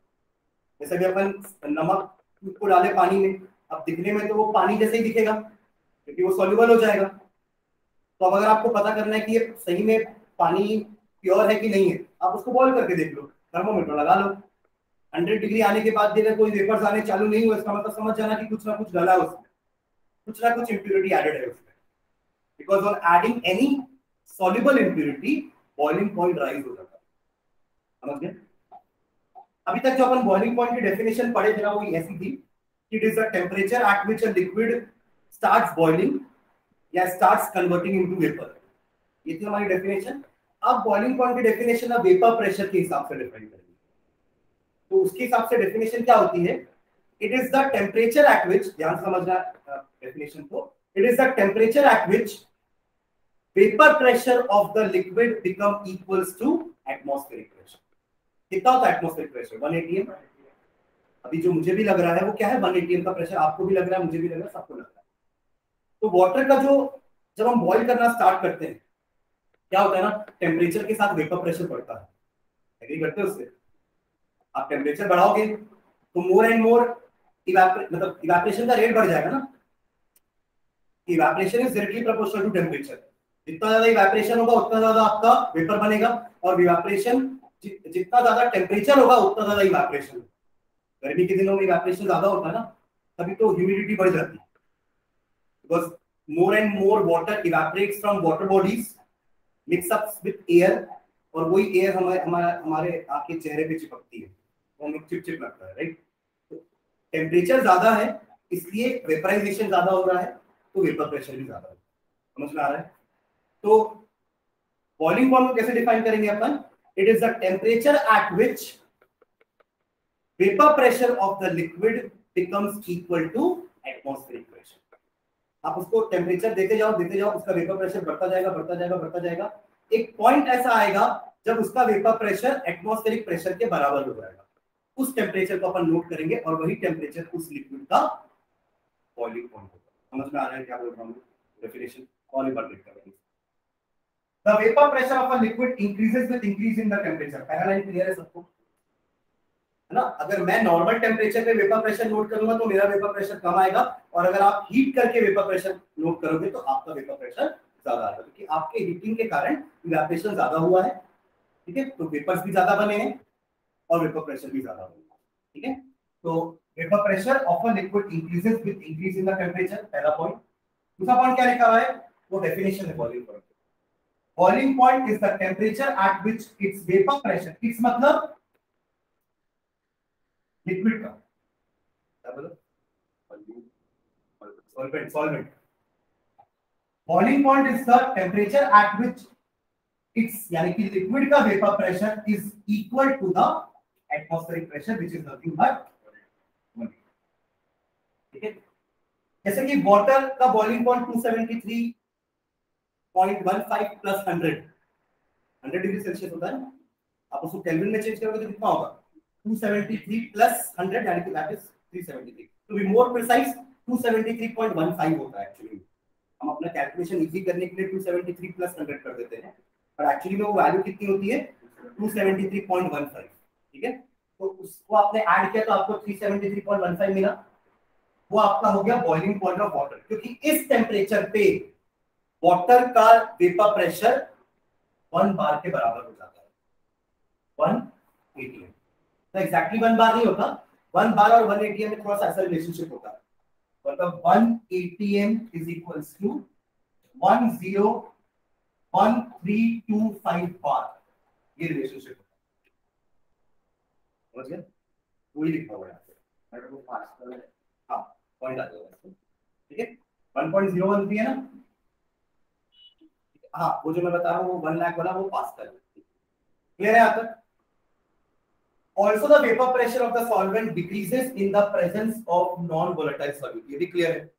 जैसे कि अपन नमक को डाले पानी में, अब दिखने में तो वो पानी जैसे ही दिखेगा क्योंकि वो सॉल्युबल हो जाएगा। तो अब अगर आपको पता करना है कि ये सही में पानी प्योर है कि नहीं है, आप उसको बॉईल करके देख लो, थर्मोमीटर लगा लो। 100 डिग्री आने के बाद अगर कोई वेपर्स आने चालू नहीं हुआ, इसका मतलब समझ जाना कि कुछ ना कुछ डाला है उसमें, कुछ ना कुछ इंप्योरिटी एडेड है उसमें। Because on adding any soluble impurity boiling point rise हो जाता है, समझ गए। अभी तक जो अपन बॉइलिंग पॉइंट की डेफिनेशन पढ़े थे ना, वो ऐसी थी, it is the temperature at which a liquid starts boiling या स्टार्ट्स कन्वर्टिंग इनटू वेपर। ये थी हमारी डेफिनेशन। अब बॉइलिंग पॉइंट की डेफिनेशन अब वेपर प्रेशर के हिसाब से डिफाइन करेंगे। तो उसके हिसाब से डेफिनेशन क्या होती है, it is the temperature at which, ध्यान से समझना डेफिनेशन को, it is the temperature at which vapour pressure of the liquid become equals to atmospheric pressure. कितना होता है एटमॉस्फेरिक प्रेशर? 1 atm। अभी जो मुझे भी लग रहा है वो क्या है, 1 atm का प्रेशर, आपको भी लग रहा है, मुझे भी लग रहा है, सबको लग रहा है। तो वाटर का जो, जब हम बॉईल करना स्टार्ट करते हैं क्या होता है ना, टेम्परेचर के साथ वेपर प्रेशर बढ़ता है, एग्री करते हो उससे? आप टेम्परेचर बढ़ाओगे तो मोर एंड मोर मतलब इवेपोरेशन का रेट बढ़ जाएगा ना। Evaporation is directly proportional to temperature. जितना ज्यादा इवेपोरेशन होगा उतना ज्यादा आपका वेपर बनेगा, और इवेपोरेशन जितना ज्यादा टेम्परेचर होगा उतना ज्यादा इवेपोरेशन। गर्मी के दिनों में इवेपोरेशन ज्यादा होता है ना, तभी तो ह्यूमिडिटी बढ़ जाती है, because more and more water evaporates from water bodies mix up with air, और वही एयर हमारे आपके चेहरे पे चिपकती है, वो हमें चिपचिप लगता है, राइट। तो टेम्परेचर ज्यादा है इसलिए वेपराइजेशन ज्यादा हो रहा है, तो वेपर प्रेशर भी ज्यादा है, समझ में आ रहा है। तो बॉइलिंग पॉइंट को कैसे डिफाइन करेंगे अपन, it is the temperature at which vapour pressure of the liquid becomes equal to atmospheric pressure. आप उसको टेम्परेचर देते जाओ, उसका वेपर प्रेशर बढ़ता जाएगा। एक पॉइंट ऐसा आएगा जब उसका वेपर प्रेशर एटमॉस्फेरिक प्रेशर के बराबर हो जाएगा। उस टेम्परेचर को अपन नोट करेंगे, और वही टेम्परेचर उस लिक्विड का बॉइलिंग पॉइंट होगा। समझ में आ रहा है क्या बोल रहा हूं? डेफिनेशन और एक बार देख करेंगे। The vapor pressure of a liquid increases with increase in the temperature। पहला लाइन क्लियर है सबको, है ना। अगर मैं नॉर्मल टेम्परेचर पे वेपर प्रेशर नोट करूंगा तो मेरा वेपर प्रेशर कम आएगा, और अगर आप हीट करके वेपर प्रेशर नोट करोगे तो आपका वेपर प्रेशर ज्यादा आएगा, क्योंकि आपके हीटिंग के कारण इवेपोरेशन ज्यादा हुआ है, ठीक है, तो वेपर्स भी ज्यादा बने हैं और वेपर प्रेशर भी ज्यादा बनेगा, ठीक है। तो vapour pressure of a liquid increases with increase in the temperature, पहला पॉइंट। दूसरा पॉइंट क्या लिखा हुआ है, वो डेफिनेशन है boiling point. Boiling point is the temperature at which its vapour pressure, its मतलब लिक्विड का, क्या बोलो, solvent. Boiling point is the temperature at which its, यानी कि लिक्विड का vapour pressure is equal to the atmospheric pressure which is nothing but, ठीक है। जैसे कि वाटर का boiling point 273.15 plus 100 degree Celsius होता है, आप उसको केल्विन में चेंज करोगे तो कितना होगा, 273 प्लस 100 यानी कि that is 373, to be more precise 273.15 होता है एक्चुअली। हम अपना कैलकुलेशन इजी करने के लिए 273 प्लस 100 कर देते हैं, पर एक्चुअली में वो वैल्यू कितनी होती है, 273.15, ठीक है। तो उसको आपने ऐड किया तो आपको 373.15 मिला, वो आपका हो गया बॉइलिंग पॉइंट ऑफ वाटर, क्योंकि इस टेम्परेचर पे वाटर का वेपर प्रेशर 1 बार के बराबर हो जाता है, 1 atm। तो एग्जैक्टली 1 बार नहीं होता, 1 बार और 1 atm में थोड़ा सा ऐसा रिलेशनशिप होता है, मतलब 1 atm इज इक्वल्स टू 101325 बार, ये रिलेशनशिप होता है, समझ गए, वही लिखा हुआ है यहाँ पे, हाँ पॉइंट आ जाएगा, ठीक है। 1.013 है ना, हाँ वो जो मैं बता रहा हूँ वो 1 लाख वाला वो पास्कल, क्लियर है यहाँ तक। Also the vapor pressure of the solvent decreases in the presence of non-volatile solute, ये भी क्लियर है।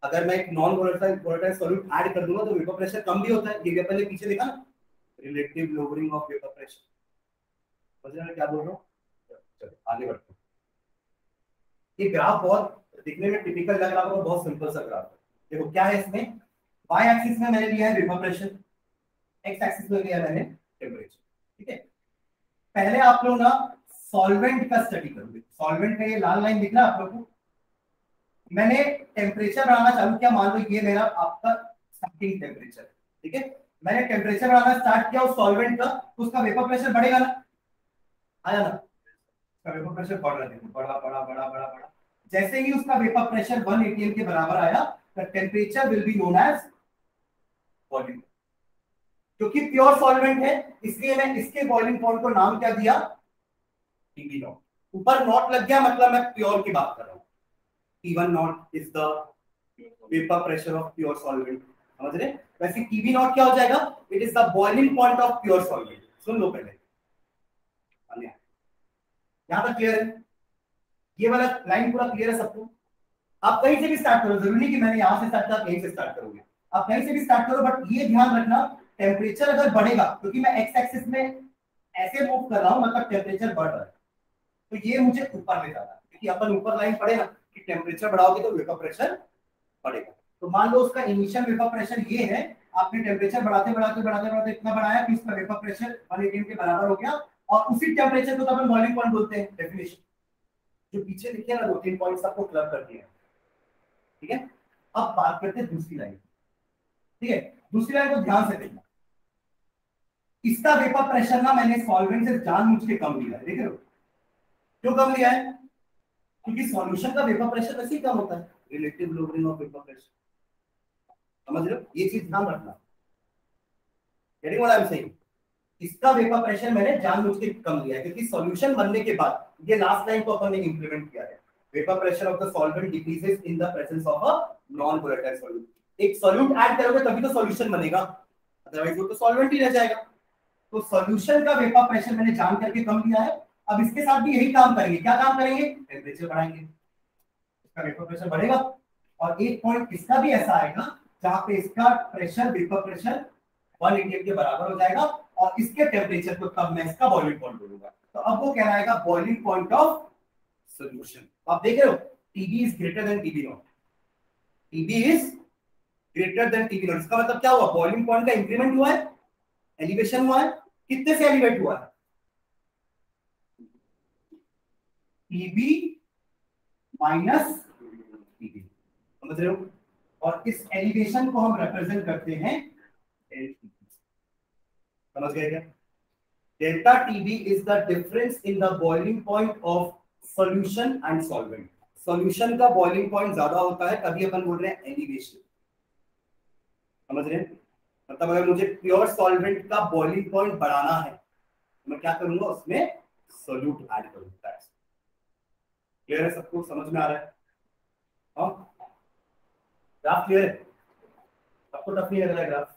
अगर मैं एक नॉन वोलेटाइल सॉल्यूट ऐड कर दूंगा तो वेपर प्रेशर कम भी होता है, ये पहले पीछे देखा ना, relative lowering of vapour pressure, समझ रहे हैं क्या बोल रहा हूँ, चलो आगे बढ़ते हैं। ये ग्राफ बहुत दिखने में टिपिकल लग रहा है, बहुत सिंपल सा ग्राफ है। देखो क्या है इसमें, वाई एक्सिस में मैंने लिया है वेपर प्रेशर, एक्स एक्सिस में लिया मैंने टेम्परेचर, ठीक है। पहले आप लोग ना सॉल्वेंट का स्टडी करोगे, सॉल्वेंट का ये लाल लाइन दिख रहा है आप लोगों को, मैंने टेम्परेचर बढ़ाना चालू किया, मान लो ये मेरा आपका स्टार्टिंग टेम्परेचर, ठीक है। मैंने टेम्परेचर बढ़ाना स्टार्ट किया उस सॉल्वेंट का, तो उसका वेपर प्रेशर बढ़ेगा ना, आया ना, उसका वेपर प्रेशर बढ़ रहा है, देखो बड़ा बड़ा बड़ा बड़ा बड़ा, जैसे ही उसका वेपर प्रेशर 1 atm के बराबर आया, the temperature will be known as boiling. क्योंकि प्योर सॉल्वेंट है इसलिए मैं इसके बॉइलिंग पॉइंट को नाम क्या दिया, टीबी नॉट, ऊपर नॉट लग गया मतलब मैं प्योर की बात कर रहा हूं, T1 naught is the vapour pressure of pure solvent, समझ रहे। वैसे टीबी नॉट क्या हो जाएगा, it is the boiling point of pure solvent, सुन लो पहले, यहां तक क्लियर है, ये वाला लाइन पूरा क्लियर है सबको। आप कहीं से भी स्टार्ट करो, जरूरी नहीं कि मैंने यहां से स्टार्ट किया कहीं से स्टार्ट करोगे, आप कहीं से भी स्टार्ट करो, बट ये ध्यान रखना टेम्परेचर अगर बढ़ेगा, क्योंकि मैं एक्स एक्सिस में ऐसे मूव कर रहा हूं मतलब टेम्परेचर बढ़ रहा है, तो ये मुझे ऊपर ले जाना है, क्योंकि अपन ऊपर लाइन पढ़े ना कि टेम्परेचर बढ़ाओगे तो वेपर प्रेशर बढ़ेगा। तो मान लो उसका इनिशियल वेपर प्रेशर ये है, आपने टेम्परेचर बढ़ाते बढ़ाते बढ़ाते बढ़ाते इतना बढ़ाया कि उसका वेपर प्रेशर 1 atm के बराबर हो गया, और उसी टेम्परेचर को तो अपन बॉइलिंग पॉइंट बोलते हैं, डेफिनेशन जो पीछे लिखे ना 2-3 पॉइंट्स आपको क्लब कर दिए, ठीक है। अब बात करते हैं दूसरी लाइन, ठीक है, दूसरी लाइन को ध्यान से देखना, इसका वेपर प्रेशर ना मैंने सॉल्वेंट से जानबूझ के कम लिया है, देख रहे हो क्यों कम लिया है, क्योंकि सॉल्यूशन का वेपर प्रेशर वैसे ही कम होता है, relative lowering of vapour pressure, समझ रहे हो, ये चीज ध्यान रखना, getting what I am saying. इसका वेपर प्रेशर मैंने जानबूझ के कम लिया है, क्योंकि सॉल्यूशन बनने के बाद ये लास्ट लाइन को अपन ने इंप्लीमेंट किया है, vapour pressure of the solvent decreases in the presence of a non volatile solute. एक सॉल्यूट ऐड करोगे तभी तो सॉल्यूशन बनेगा, अदरवाइज वो तो सॉल्वेंट ही रह जाएगा। तो सॉल्यूशन का वेपर प्रेशर मैंने जान करके कम लिया है, अब इसके साथ भी यही काम करेंगे, क्या काम करेंगे, टेम्परेचर बढ़ाएंगे, इसका वेपर प्रेशर बढ़ेगा, और एक पॉइंट इसका भी ऐसा आएगा जहां पे इसका प्रेशर वेपर प्रेशर 1 atm के बराबर हो जाएगा, और इसके टेम्परेचर को तब मैं इसका बॉइलिंग पॉइंट बोलूंगा, तो अब वो कहलाएगा बॉइलिंग पॉइंट ऑफ सॉल्यूशन। आप देख रहे हो TB is greater than TB not, TB is greater than TB not, इसका मतलब क्या हुआ, बॉइलिंग पॉइंट का इंक्रीमेंट हुआ है, एलिवेशन हुआ है, कितने से एलिवेट हुआ है, TB माइनस TB, समझ रहे हो, और इस एलिवेशन को हम रिप्रेजेंट करते हैं डेल्टा। समझ गए क्या? Delta TB is the difference in the boiling point of solution and solvent. Solution का बॉइलिंग पॉइंट ज्यादा होता है, तभी अपन बोल रहे हैं एलिवेशन। समझ रहे हैं? मतलब अगर मुझे प्योर सॉल्वेंट का बॉइलिंग पॉइंट बढ़ाना है तो मैं क्या करूंगा, उसमें सोल्यूट ऐड करूंगा। क्लियर है? सबको समझ में आ रहा है? ग्राफ क्लियर है? सबको टफ नहीं लग रहा है ग्राफ?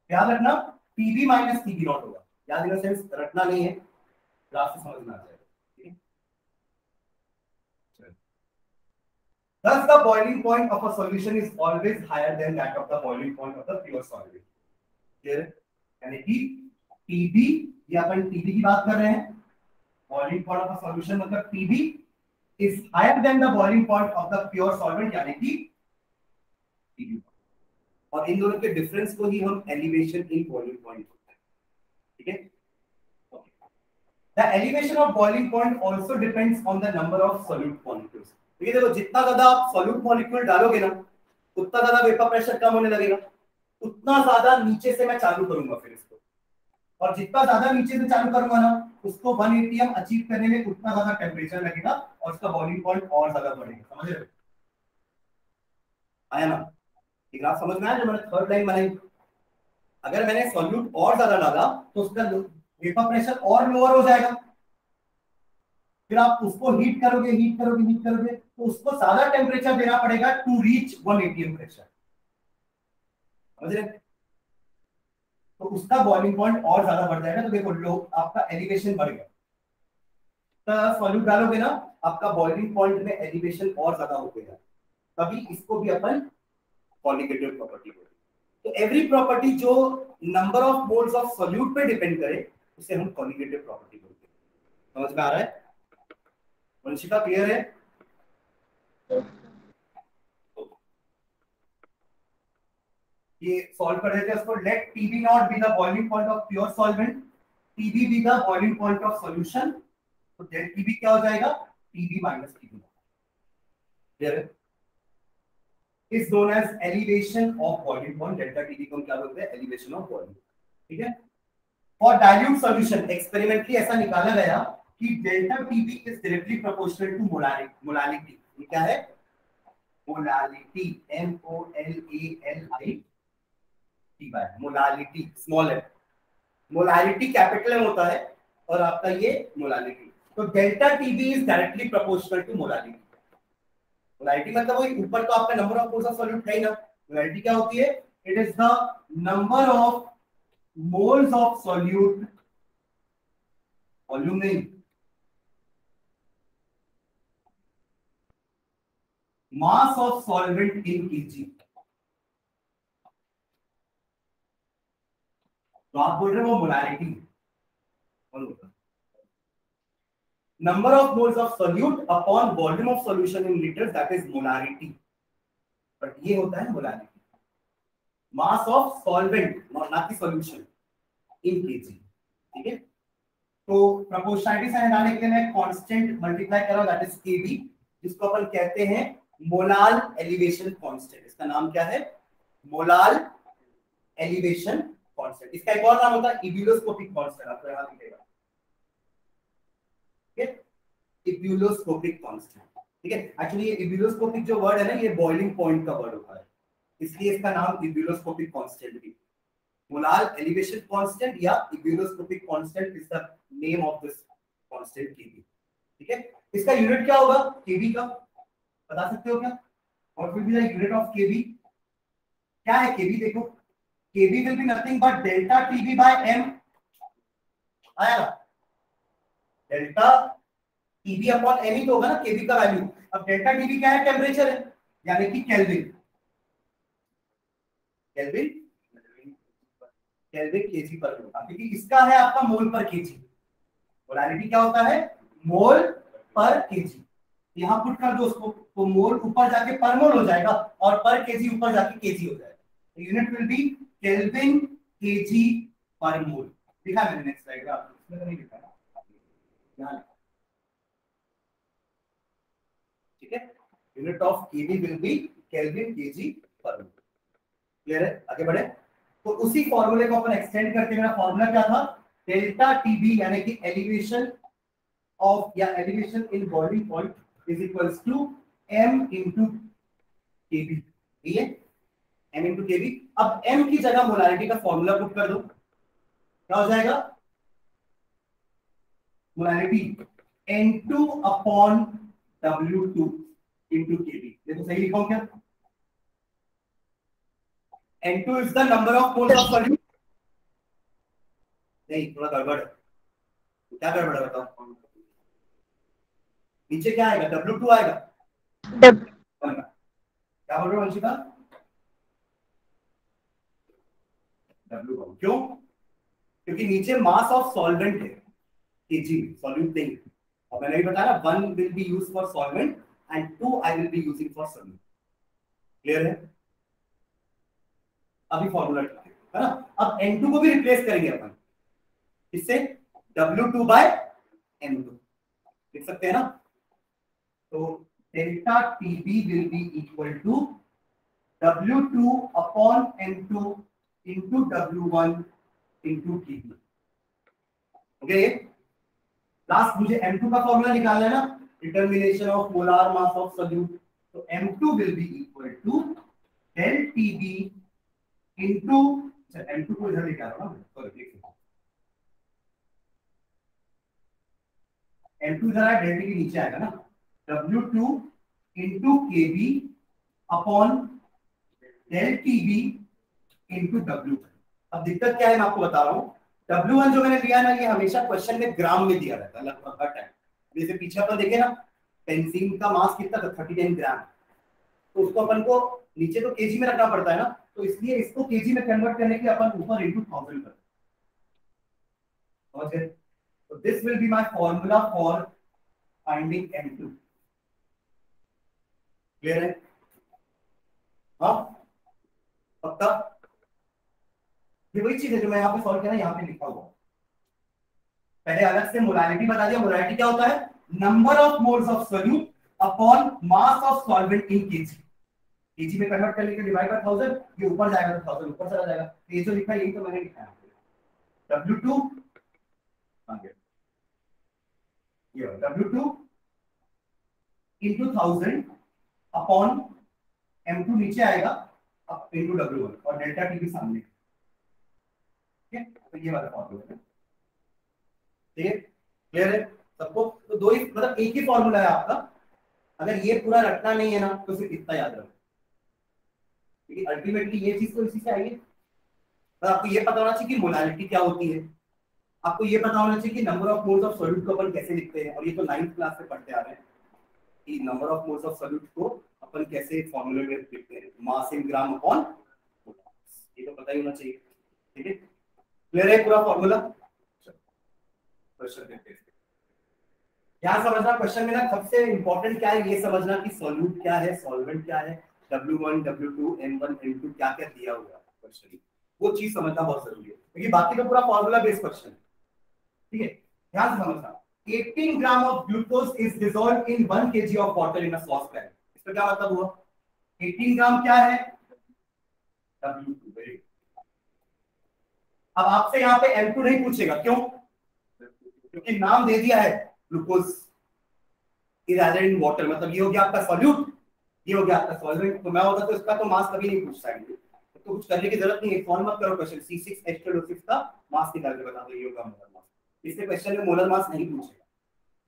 याद रखना पीबी माइनस पीबी नॉट होगा। याद इन सेंस रखना नहीं है, ग्राफ से समझ में आ जाएगा। Thus, the boiling point of a solution is always higher than that of the boiling point of the pure solvent. Clear है? यानी कि TB, ये अपन TB की बात कर रहे हैं, boiling point of a solution मतलब TB is higher than the boiling point of the pure solvent, यानी कि TB। और इन दोनों के डिफरेंस को ही हम एलिवेशन इन बॉइलिंग पॉइंट बोलते हैं। ठीक है? The elevation of boiling point also depends on the number of solute molecules. ये देखो, जितना ज्यादा आप सॉल्यूट मॉलिक्यूल डालोगे ना, उतना ज्यादा वेपर प्रेशर कम होने लगेगा, उतना ज्यादा नीचे से मैं चालू करूंगा फिर इसको, और जितना ज्यादा नीचे से चालू करूंगा ना, उसको 1 atm अचीव करने में उतना ज्यादा टेम्परेचर लगेगा और उसका बॉइलिंग पॉइंट और ज्यादा बढ़ेगा। समझ रहे हो? आया ना? ये ग्राफ समझ में आया जो मैंने थर्ड लाइन बनाई? अगर मैंने सॉल्यूट और ज्यादा डाला तो उसका वेपर प्रेशर और लोअर हो जाएगा, फिर आप उसको हीट करोगे तो उसको ज्यादा टेम्परेचर देना पड़ेगा टू रीच 1 atm प्रेशर। समझ रहे? तो उसका बॉइलिंग पॉइंट और ज्यादा बढ़ जाएगा। तो देखो लोग आपका एलिवेशन बढ़ गया, तो सॉल्यूट डालोगे ना, आपका बॉइलिंग पॉइंट में एलिवेशन और ज्यादा हो गया, तभी इसको भी अपन कॉलिगेटिव प्रॉपर्टी बोलते हैं। तो एवरी प्रॉपर्टी जो number of moles of solute पे डिपेंड करे, उसे हम कॉलिगेटिव प्रॉपर्टी बोलते हैं। समझ में आ रहा है? वंशिका क्लियर है? ये सॉल्व कर देते हैं उसको। Let TB naught be the boiling point of pure solvent, TB be the boiling point of solution. तो डेल टीबी क्या हो जाएगा? TB minus TB. क्लियर है? Is known as elevation of boiling point. Delta TB को हम क्या बोलते हैं? Elevation of boiling. ठीक है? फॉर डाइल्यूट सॉल्यूशन एक्सपेरिमेंटली ऐसा निकाला गया कि delta TB is directly proportional to molality. ये क्या है? मोलालिटी, MOLALI मोलालिटी, स्मॉल है। मोलालिटी कैपिटल में होता है और आपका ये मोलालिटी। तो delta TB is directly proportional to molality. Molality मतलब वही ऊपर तो आपका number of moles of solute है ही ना। मोलालिटी क्या होती है? It is the number of moles of solute, volume नहीं, mass of solvent in KG. तो आप बोल रहे हो वो molality, number of moles of solute upon volume of solution in litres, that is molarity. But ये होता है मोलालिटी, मास ऑफ सॉल्वेंट ना कि सॉल्यूशन, इन केजी। ठीक है? तो प्रोपोर्शनलिटी से हटाने के लिए मैं कांस्टेंट मल्टीप्लाई कर रहा हूं, दैट इज केबी, जिसको अपन कहते हैं मोलाल एलिवेशन कांस्टेंट। इसका नाम क्या है? Molal elevation constant. इसका एक और नाम होता है इब्यूलोस्कोपिक कांस्टेंट, आपको यहां दिखेगा। इब्यूलोस्कोपिक कांस्टेंट। ठीक है? एक्चुअली ये इब्यूलोस्कोपिक जो वर्ड है ना, ये बॉइलिंग पॉइंट का वर्ड होता है, इसलिए इसका नाम इब्यूलोस्कोपिक कांस्टेंट भी। मोलाल एलिवेशन कांस्टेंट या ebullioscopic constant is the name of this constant KB. ठीक है? इसका यूनिट क्या होगा केबी का? बता सकते हो क्या? What will be the unit of KB? क्या है केबी? देखो, KB will be nothing but delta TB by M. आया ना? डेल्टा टीबी अपॉन एम ही तो होगा ना केबी का वैल्यू। अब डेल्टा टीबी क्या है? टेम्परेचर है, यानी कि केल्विन। केल्विन केल्विन केजी पर होगा, क्योंकि इसका है आपका मोल पर केजी। मोलारिटी क्या होता है? मोल पर केजी। यहां पुट कर दो उसको, तो मोल ऊपर जाके पर मोल हो जाएगा और पर केजी ऊपर जाके केजी हो जाएगा। Unit will be kelvin KG पर मोल। लिखा मैंने नेक्स्ट स्लाइड में, आपको इसमें तो नहीं लिखा है, यहां लिखा। ठीक है? Unit of KB will B kelvin KG पर मोल। क्लियर है? आगे बढ़े। तो उसी फॉर्मूले को अपन एक्सटेंड करके, मेरा फॉर्मूला क्या था, डेल्टा टीबी यानी कि एलिवेशन ऑफ या elevation in boiling point is equals to m into KB. ठीक है, m इंटू केबी। अब m की जगह मोलारिटी का फॉर्मूला पुट कर दो, क्या हो जाएगा, molarity N2 upon W2 into केबी। देखो सही लिखा हूं क्या? N2 is the number of moles of solute. नहीं, थोड़ा गड़बड़ है। क्या गड़बड़ है बताओ? नीचे क्या आएगा? W2 आएगा। क्या बोल रहे हो वंशिका? W क्यों? क्योंकि नीचे मास ऑफ सॉल्वेंट है, केजी सॉल्यूट नहीं। और मैंने भी बताया 1 will be used for solvent and 2 I will be using for solute. Clear है? अभी फॉर्मूला है ना। अब N2 को भी रिप्लेस करेंगे अपन, इससे W2 बाय M2 लिख सकते हैं ना। तो delta TB will be equal to W2 upon M2 into W1 into TB। Okay, last मुझे M2 का फॉर्मूला निकालना है ना, determination of molar mass of solute. तो M2 will be equal to del TB into, M2 को इधर लेके आ रहा हूं ना, M2 इधर है, डेल TB नीचे आएगा ना, W2 into KB upon del TB into W। अब दिक्कत क्या है मैं आपको बता रहा हूँ, W1 जो मैंने लिया ना, ये हमेशा क्वेश्चन में ग्राम में दिया रहता है लगभग हर टाइम। जैसे पीछे अपन देखे ना, बेंजीन का मास कितना था, 39 ग्राम। तो उसको अपन को नीचे तो केजी में रखना पड़ता है ना, तो इसलिए इसको केजी में कन्वर्ट करने के लिए अपन ऊपर इंटू 1000 करते हैं। तो this will be my formula for finding M2। Clear है? हाँ पक्का? ये वही चीज है जो मैं यहाँ पे सॉल्व किया ना, यहाँ पे लिखा हुआ। पहले अलग से मोलारिटी बता दिया। मोलारिटी क्या होता है? Number of moles of solute upon mass of solvent in KG. KG में कन्वर्ट करने के डिवाइड बाय 1000, ये ऊपर जाएगा तो 1000 ऊपर चला जाएगा। ये जो लिखा है यही तो मैंने लिखा है। W2 आगे, ये W2 into 1000 अपॉन M2 नीचे आएगा अब into W1 और डेल्टा T भी सामने। ठीक है, तो ये वाला फॉर्मूला है। ठीक है, क्लियर है सबको? तो दो ही, मतलब एक ही फॉर्मूला है आपका। अगर ये पूरा रखना नहीं है ना, तो सिर्फ इतना याद रखो, क्योंकि अल्टीमेटली ये चीज तो इसी से आएगी। तो आपको ये पता होना चाहिए कि मोलारिटी क्या होती है, आपको ये पता होना चाहिए कि number of moles of solute को अपन कैसे लिखते हैं। और ये तो 9th क्लास से पढ़ते आ रहे हैं कि number of moles of solute को अपन कैसे फॉर्मूले में लिखते हैं, मास इन ग्राम अपॉन, ये तो पता ही होना चाहिए। ठीक है, क्लियर है पूरा फॉर्मूला? क्वेश्चन देखते हैं। यहाँ समझना, क्वेश्चन में ना सबसे इंपॉर्टेंट क्या है, ये समझना कि सॉल्यूट क्या है, सॉल्वेंट क्या है, W1 W2 M1 M2 क्या क्या दिया हुआ है क्वेश्चन, वो चीज समझना बहुत जरूरी है, क्योंकि बाकी तो पूरा फॉर्मूला बेस्ड क्वेश्चन है। ठीक है, ध्यान से समझना। 18 gram of glucose is dissolved in 1 kg of water in a saucepan. इसका क्या मतलब हुआ? 18 ग्राम क्या है? W2। Very good. अब आपसे यहाँ पे M2 नहीं पूछेगा, क्यों? क्योंकि नाम दे दिया है glucose is added in water, मतलब ये हो गया आपका सॉल्यूट, ये हो गया आपका सॉल्वेंट। तो मैं होता तो इसका तो मास कभी नहीं पूछता है, तो कुछ करने की जरूरत नहीं है। फॉर्म मत करो क्वेश्चन, C6H12O6 का मास निकाल के बता दो, ये होगा मोलर मास। इससे क्वेश्चन में मोलर मास नहीं पूछेगा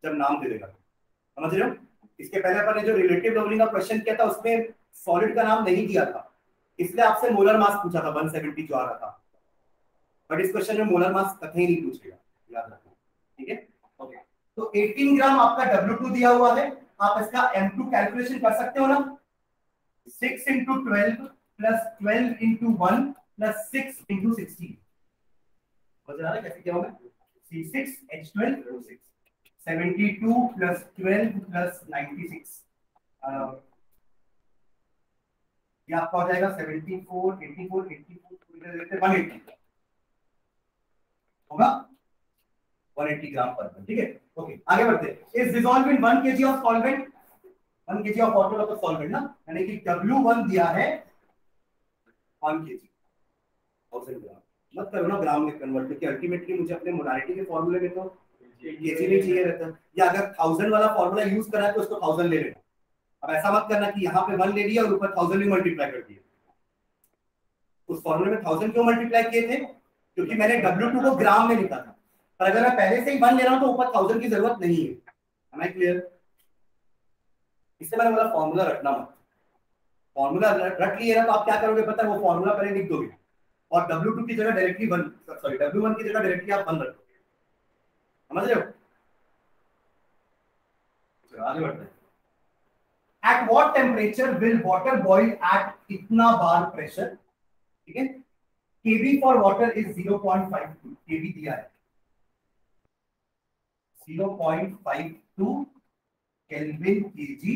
जब नाम दे देगा, समझ रहे हो? इसके पहले अपन ने जो रिलेटिव लवलिंग का क्वेश्चन किया था उसमें सॉलिड का नाम नहीं दिया था, इसलिए आपसे मोलर मास पूछा था 170 जो आ रहा था। बट इस क्वेश्चन में मोलर मास कहीं नहीं पूछेगा, याद रखना। ठीक है, ओके। तो 18 ग्राम आपका W2 दिया हुआ है, आप इसका M2 कैलकुलेशन कर सकते हो ना। 6 into 12 plus 12 into 1 plus 6 into 16। समझ रहा है कैसे क्या होगा? C6H12O6 72 plus 12 plus 96, ये आपका हो जाएगा 74 84 84 180 होगा, 180 ग्राम पर। ठीक है, ओके आगे बढ़ते हैं। Is dissolve in 1 kg of solvent, 1 kg of water मतलब सॉल्वेंट ना, यानी कि W1 दिया है 1 kg 1000 ग्राम। मत करो ना ग्राम में कन्वर्ट, क्योंकि अल्टीमेटली मुझे अपने मोलारिटी के फॉर्मूले में तो केजी नहीं चाहिए रहता, या अगर 1000 वाला फॉर्मूला यूज करा है तो उसको 1000 ले लेना। अब ऐसा मत करना कि यहाँ पे 1 ले लिया और ऊपर 1000 भी मल्टीप्लाई कर दिया। उस फॉर्मूले में 1000 क्यों मल्टीप्लाई किए थे? क्योंकि मैंने W2 को ग्राम में लिखा था, पर अगर मैं पहले से ही 1 ले रहा हूं तो ऊपर 1000 की जरूरत नहीं है। Am I clear? इससे मैंने बोला फॉर्मूला रखना मत। फॉर्मूला रख लिए ना तो आप क्या करोगे पता है, वो फॉर्मूला पहले लिख दोगे और W2 की जगह डायरेक्टली 1, सॉरी W1 की जगह डायरेक्टली आप 1 रख दोगे। समझ रहे हो? आगे बढ़ते हैं। At what temperature will water boil at इतना बार प्रेशर? ठीक है, Kb for water is 0.52, Kb दिया है 0.52 केल्विन केजी।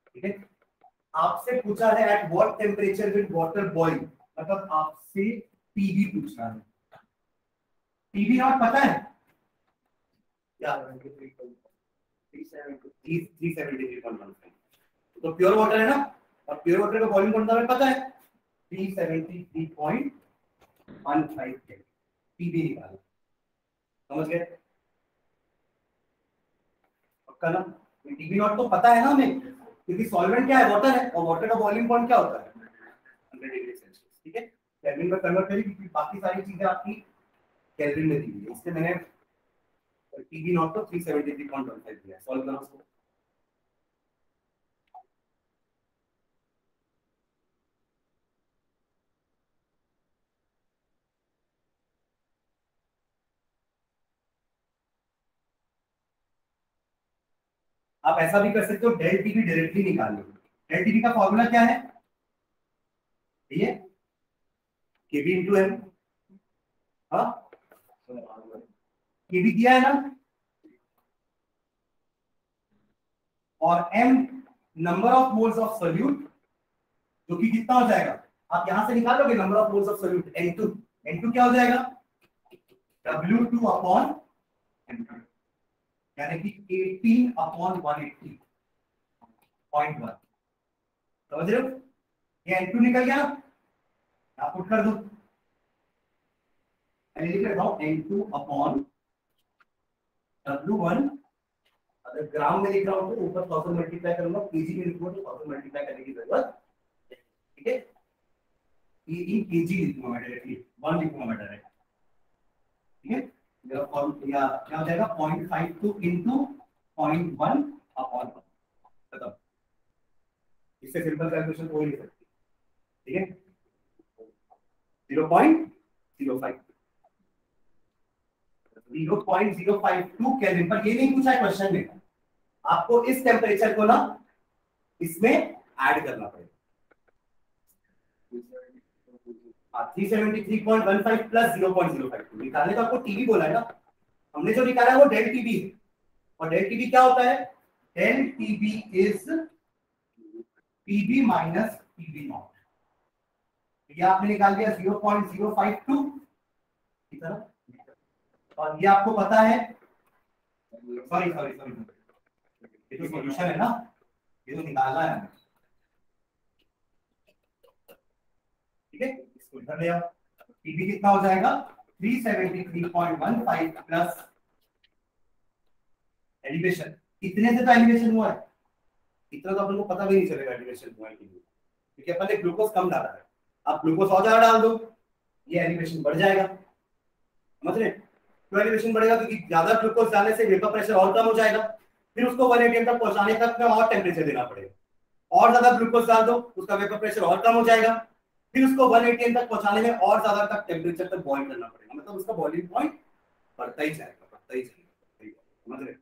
ठीक है, आपसे पूछा है at what temperature will water boil, मतलब आपसे पीवी पूछ रहा है। पीवी नॉट पता है क्या? 373.15, तो प्योर वाटर है ना, और प्योर वाटर का वॉल्यूम कौन सा है पता है? 373.15 पीवी निकाला। समझ गए? पक्का ना? पीवी नॉट तो पता है ना हमें, क्योंकि सॉल्वेंट क्या है? वाटर है, और वाटर का बॉइलिंग पॉइंट क्या होता है? 100 डिग्री सेल्सियस। ठीक है, केल्विन में कन्वर्ट करी क्योंकि बाकी सारी चीजें आपकी केल्विन में दी हुई है, इसलिए मैंने पीवी नॉट तो 373.15 दिया है। सॉल्व करो उसको। आप ऐसा भी कर सकते हो, डेल टीवी डायरेक्टली निकाल लो। डेल टीवी का फॉर्मूला क्या है? ये केबी इंटू एम। हाँ, केबी दिया है ना, और M number of moles of solute, जो कि कितना हो जाएगा? आप यहां से निकाल लोगे number of moles of solute N2। N2 क्या हो जाएगा? W2 अपॉन M2, यानी कि 18/180.1। समझ रहे हो? ये N2 निकल गया ना, आप पुट कर दो। मैं लिख रहा हूं N2 अपॉन W1। अगर ग्राम में लिख रहा हूं तो ऊपर 1000 मल्टीप्लाई करूंगा, केजी में लिखूंगा तो 1000 मल्टीप्लाई करने की जरूरत। ठीक है, ये इन केजी लिखूंगा मैं डायरेक्टली, 1 लिखूंगा मैं डायरेक्ट। ठीक है, मेरा फॉर्मूला क्या हो जाएगा? 0.52 इनटू 0.1 अपॉन 1। खत्म। इससे सिंपल कैलकुलेशन कोई नहीं सकती। ठीक है, 0.052 केल्विन। पर ये नहीं पूछा है क्वेश्चन में, आपको इस टेम्परेचर को ना इसमें ऐड करना पड़ेगा। 373.15 प्लस 0.052 निकालने का आपको टीवी बोला है ना, हमने जो निकाला है वो डेल टीवी है। और डेल टीवी क्या होता है? Del TV is PB minus PB naught. ये आपने निकाल दिया 0.052 की तरह, और ये आपको पता है, सॉरी सॉरी सॉरी, ये तो सॉल्यूशन है ना, ये तो निकालना है। ठीक है, इसको इधर ले आओ। पीबी कितना हो जाएगा? 373.15 प्लस एलिवेशन। कितने से तो एलिवेशन हुआ है, इतना तो अपन को पता भी नहीं चलेगा एलिवेशन हुआ है कि नहीं, क्योंकि अपन ने ग्लूकोज कम डाला है। आप ग्लूकोज और ज्यादा डाल दो, ये एलिवेशन बढ़ जाएगा। समझ रहे? क्यों एलिवेशन बढ़ेगा? क्योंकि ज्यादा ग्लूकोज डालने से वेपर प्रेशर और कम हो जाएगा, फिर उसको 180 तक पहुंचाने तक में और टेम्परेचर देना पड़ेगा। और ज्यादा ग्लूकोज डाल दो, उसका वेपर प्रेशर और कम हो जाएगा, फिर उसको 180 तक पहुंचाने में और ज्यादा तक टेम्परेचर तक बॉइल करना पड़ेगा। मतलब उसका बॉइलिंग पॉइंट बढ़ता ही जाएगा, बढ़ता ही जाएगा। समझ रहे?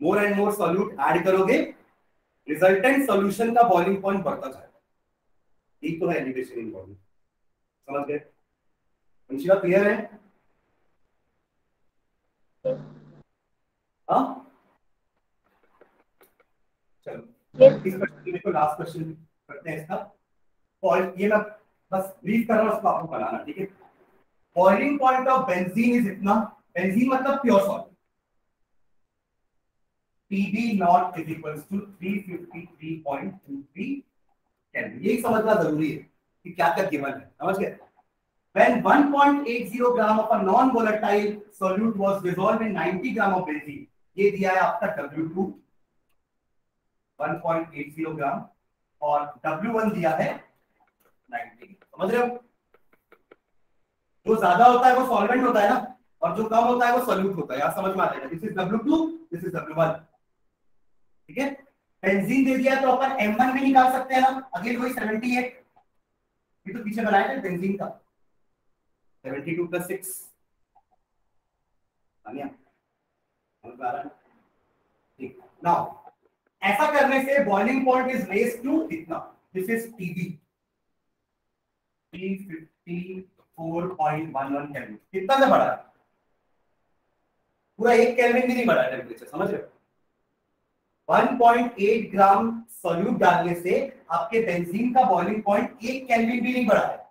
More and more solute add करोगे, रिजल्टेंट सॉल्यूशन का बॉइलिंग पॉइंट बढ़ता जाएगा। एक तो है एलिवेशन इन बॉडी। समझ गए? वंशिका क्लियर है? हाँ, चलो इस क्वेश्चन को लास्ट क्वेश्चन करते हैं इसका। और ये मैं बस ब्रीफ कर रहा हूं, उसको आपको बनाना। ठीक है, boiling point of benzene is इतना, बेंजीन मतलब pure solvent. TB naught is equals to 353.23 kelvin. यही समझना जरूरी है कि क्या क्या गिवन है, समझ गए? When 1.80 gram of a non-volatile solute was dissolved in 90 gram of benzene, ये दिया है आपका W2 1.80 ग्राम और W1 दिया है 90। समझ रहे हो? जो ज्यादा होता है वो सॉल्वेंट होता है ना, और जो कम होता है वो सोल्यूट होता है। यार समझ में आ जाएगा। This is W2, this is W1। ठीक है, बेंजीन दे दिया तो अपन M1 भी निकाल सकते हैं ना, अगेन वही 78। ये तो पीछे बनाया था बेंजीन का 72 + 6 आनिया समझ आ रहा है? ठीक, नाउ ऐसा करने से boiling point is raised to इतना, दिस इज TB 354.11 केल्विन। कितना से बढ़ा है? पूरा 1 केल्विन भी नहीं बढ़ा टेम्परेचर, समझ रहे हो? 1.8 ग्राम सॉल्यूट डालने से आपके बेंजीन का बॉइलिंग पॉइंट 1 केल्विन भी नहीं बढ़ा है।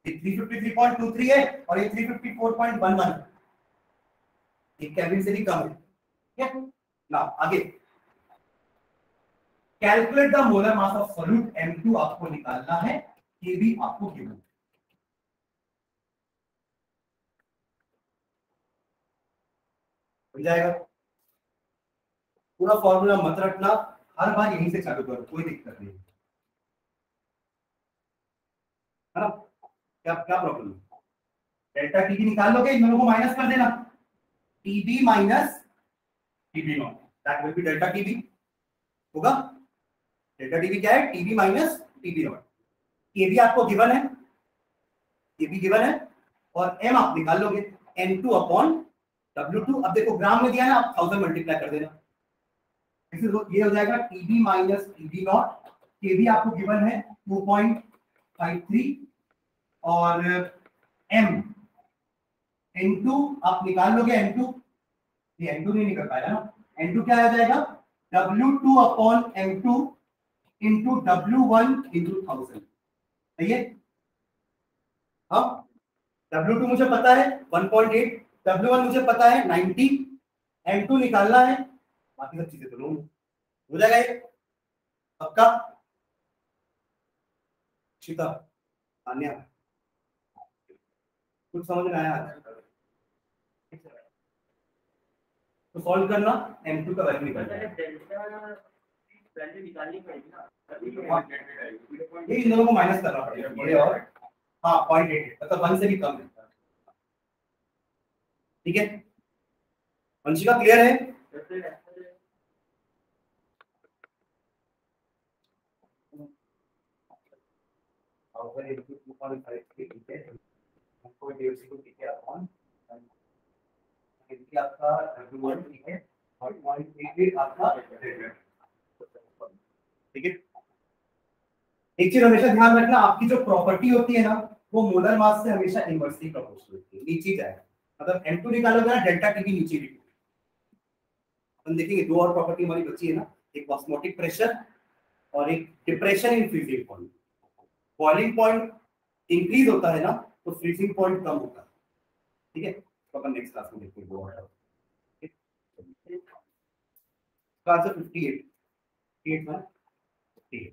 ये 353.23 है और ये 354.11 है, 1 केल्विन से भी कम है। ठीक है, नाउ आगे calculate the molar mass of solute M2 आपको निकालना है, ये भी आपको गिवन हो जाएगा। पूरा फॉर्मूला मत रखना, हर बार यहीं से चालू करो, कोई दिक्कत नहीं है ना? क्या क्या प्रॉब्लम है? डेल्टा टीबी निकाल लोगे, इन दोनों को माइनस कर देना, TB minus TB naught, that will be delta TB होगा। डेल्टा टीबी क्या है? TB minus TB naught. ये भी आपको गिवन है, ये भी गिवन है, और m आप निकाल लोगे N2 अपॉन W2। अब देखो ग्राम में दिया है ना, आप 1000 मल्टीप्लाई कर देना, ये हो जाएगा TB माइनस TB नॉट। ये भी आपको गिवन है 2.53 और m N2 आप निकाल लोगे N2, ये N2 नहीं निकल पाएगा ना, N2 क्या आ जाएगा? W2 upon M2 into W1 into 1000। सही है? हाँ, W2 मुझे पता है 1.8, W1 मुझे पता है 90, M2 निकालना है, बाकी सब चीजें तो नो हो जाएगा ये पक्का। शिता आन्या कुछ समझ में आया? तो सॉल्व करना, M2 का वैल्यू निकालना है, ये इन दोनों को माइनस करना पड़ेगा, ये और हाँ 0.88 मतलब 1 से भी कम है। ठीक है, वंशिका क्लियर है? आपका W1 ठीक है और 0.88 आपका, ठीक है। एक चीज हमेशा ध्यान रखना, आपकी जो प्रॉपर्टी होती है ना, वो मोलर मास से हमेशा इनवर्सली प्रोपोर्शनल होती है, नीचे जाए। मतलब M2 निकालोगे ना, डेल्टा टीबी नीचे भी। हम देखेंगे दो और प्रॉपर्टी हमारी बची है ना, एक ऑस्मोटिक प्रेशर और एक depression in freezing point. Boiling point increase होता है ना, तो फ्रीजिंग पॉइंट कम होता है। ठीक है, तो अपन नेक्स्ट क्लास में देखेंगे वो वाला। ठीक है, 58 ठीक है।